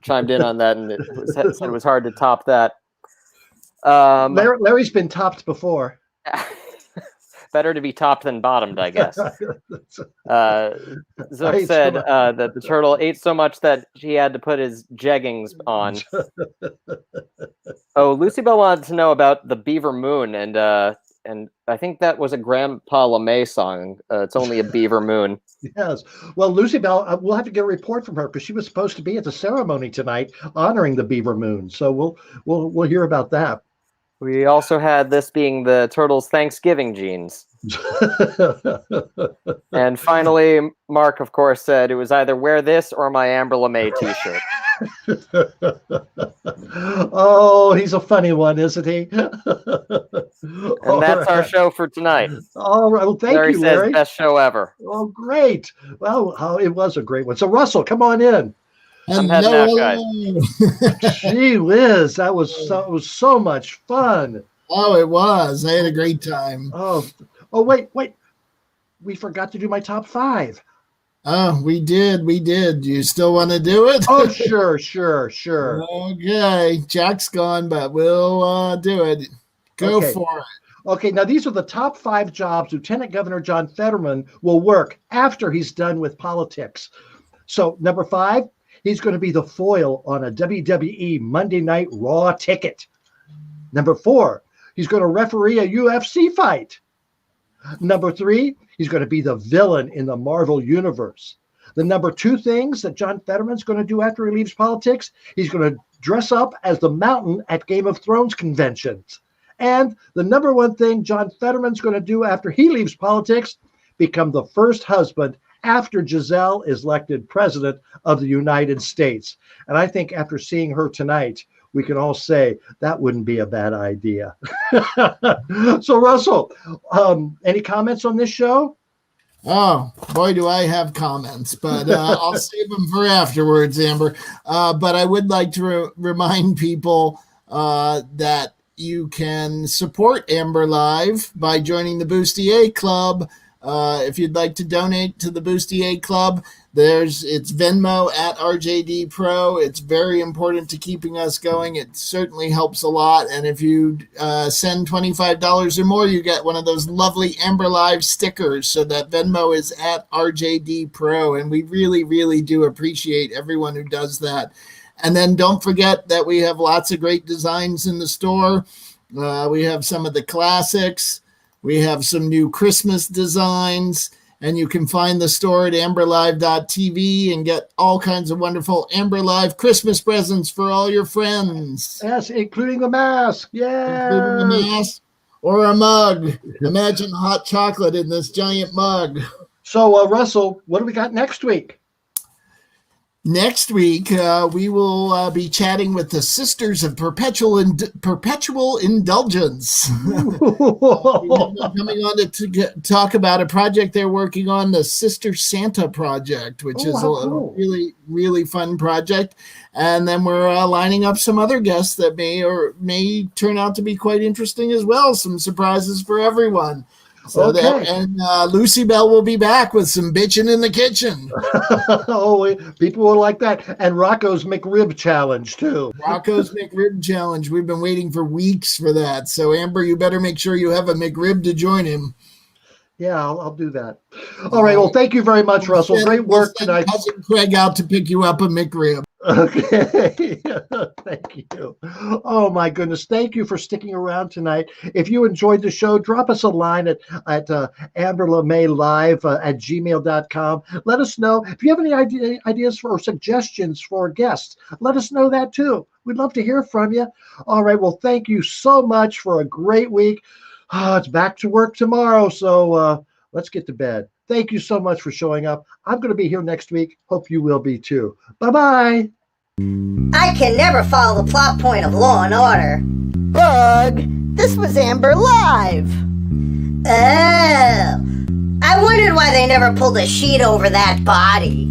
chimed in on that, and said it was hard to top that. Larry's been topped before. Better to be topped than bottomed, I guess. Zook said that the turtle ate so much that he had to put his jeggings on. Oh, Lucy Bell wanted to know about the Beaver Moon, and I think that was a Grandpa LeMay song. It's only a Beaver Moon. Yes. Well, Lucy Bell, we'll have to get a report from her because she was supposed to be at the ceremony tonight honoring the Beaver Moon. So we'll hear about that. We also had this being the turtle's Thanksgiving jeans. And finally, Mark, of course, said it was either wear this or my Amber LeMay t-shirt. Oh, he's a funny one, isn't he? And that's our show for tonight. All right. Well, thank you, Larry. Says best show ever. Oh, great. Well, it was a great one. So, Russell, come on in. I'm heading out, guys. Gee whiz, that was so much fun. Oh, it was. I had a great time. Oh, wait. We forgot to do my top 5. Oh, we did. Do you still want to do it? Oh, sure. Okay. Jack's gone, but we'll do it. Go for it. Okay, now these are the top 5 jobs Lieutenant Governor John Fetterman will work after he's done with politics. So, number 5, he's going to be the foil on a WWE Monday Night Raw ticket. Number 4, he's going to referee a UFC fight. Number 3, he's going to be the villain in the Marvel Universe. The number 2 things that John Fetterman's going to do after he leaves politics, he's going to dress up as the Mountain at Game of Thrones conventions. And the number 1 thing John Fetterman's going to do after he leaves politics, become the first husband after Gisele is elected president of the United States. And I think after seeing her tonight, we can all say that wouldn't be a bad idea. So, Russell, any comments on this show? Oh, boy, do I have comments, but I'll save them for afterwards, Amber. But I would like to remind people that you can support Amber Live by joining the Bustier Club. If you'd like to donate to the Bustier Club, it's Venmo at RJD Pro. It's very important to keeping us going. It certainly helps a lot. And if you send $25 or more, you get one of those lovely Amber Live stickers. So that Venmo is at RJD Pro. And we really, really do appreciate everyone who does that. And then don't forget that we have lots of great designs in the store. We have some of the classics. We have some new Christmas designs. And you can find the store at amberlive.tv and get all kinds of wonderful Amber Live Christmas presents for all your friends. Yes, including the mask. Yeah. Including a mask or a mug. Imagine hot chocolate in this giant mug. So, Russell, what do we got next week? Next week, we will be chatting with the Sisters of Perpetual Indulgence. Coming on to talk about a project they're working on, the Sister Santa Project, which is a really, really fun project. And then we're lining up some other guests that may turn out to be quite interesting as well. Some surprises for everyone. So Lucy Bell will be back with some bitching in the kitchen. People will like that. And Rocco's McRib Challenge, too. Rocco's McRib Challenge. We've been waiting for weeks for that. So, Amber, you better make sure you have a McRib to join him. Yeah, I'll do that. All right. Well, thank you very much, Russell. Great work tonight. Cousin Craig out to pick you up a McRib. Okay. Thank you. Oh, my goodness. Thank you for sticking around tonight. If you enjoyed the show, drop us a line at amberlamaelive@gmail.com. Let us know. If you have any ideas or suggestions for guests, let us know that too. We'd love to hear from you. All right. Well, thank you so much for a great week. It's back to work tomorrow, so let's get to bed. Thank you so much for showing up. I'm going to be here next week. Hope you will be too. Bye-bye. I can never follow the plot point of Law and Order. Bug, this was Amber Live. Oh, I wondered why they never pulled a sheet over that body.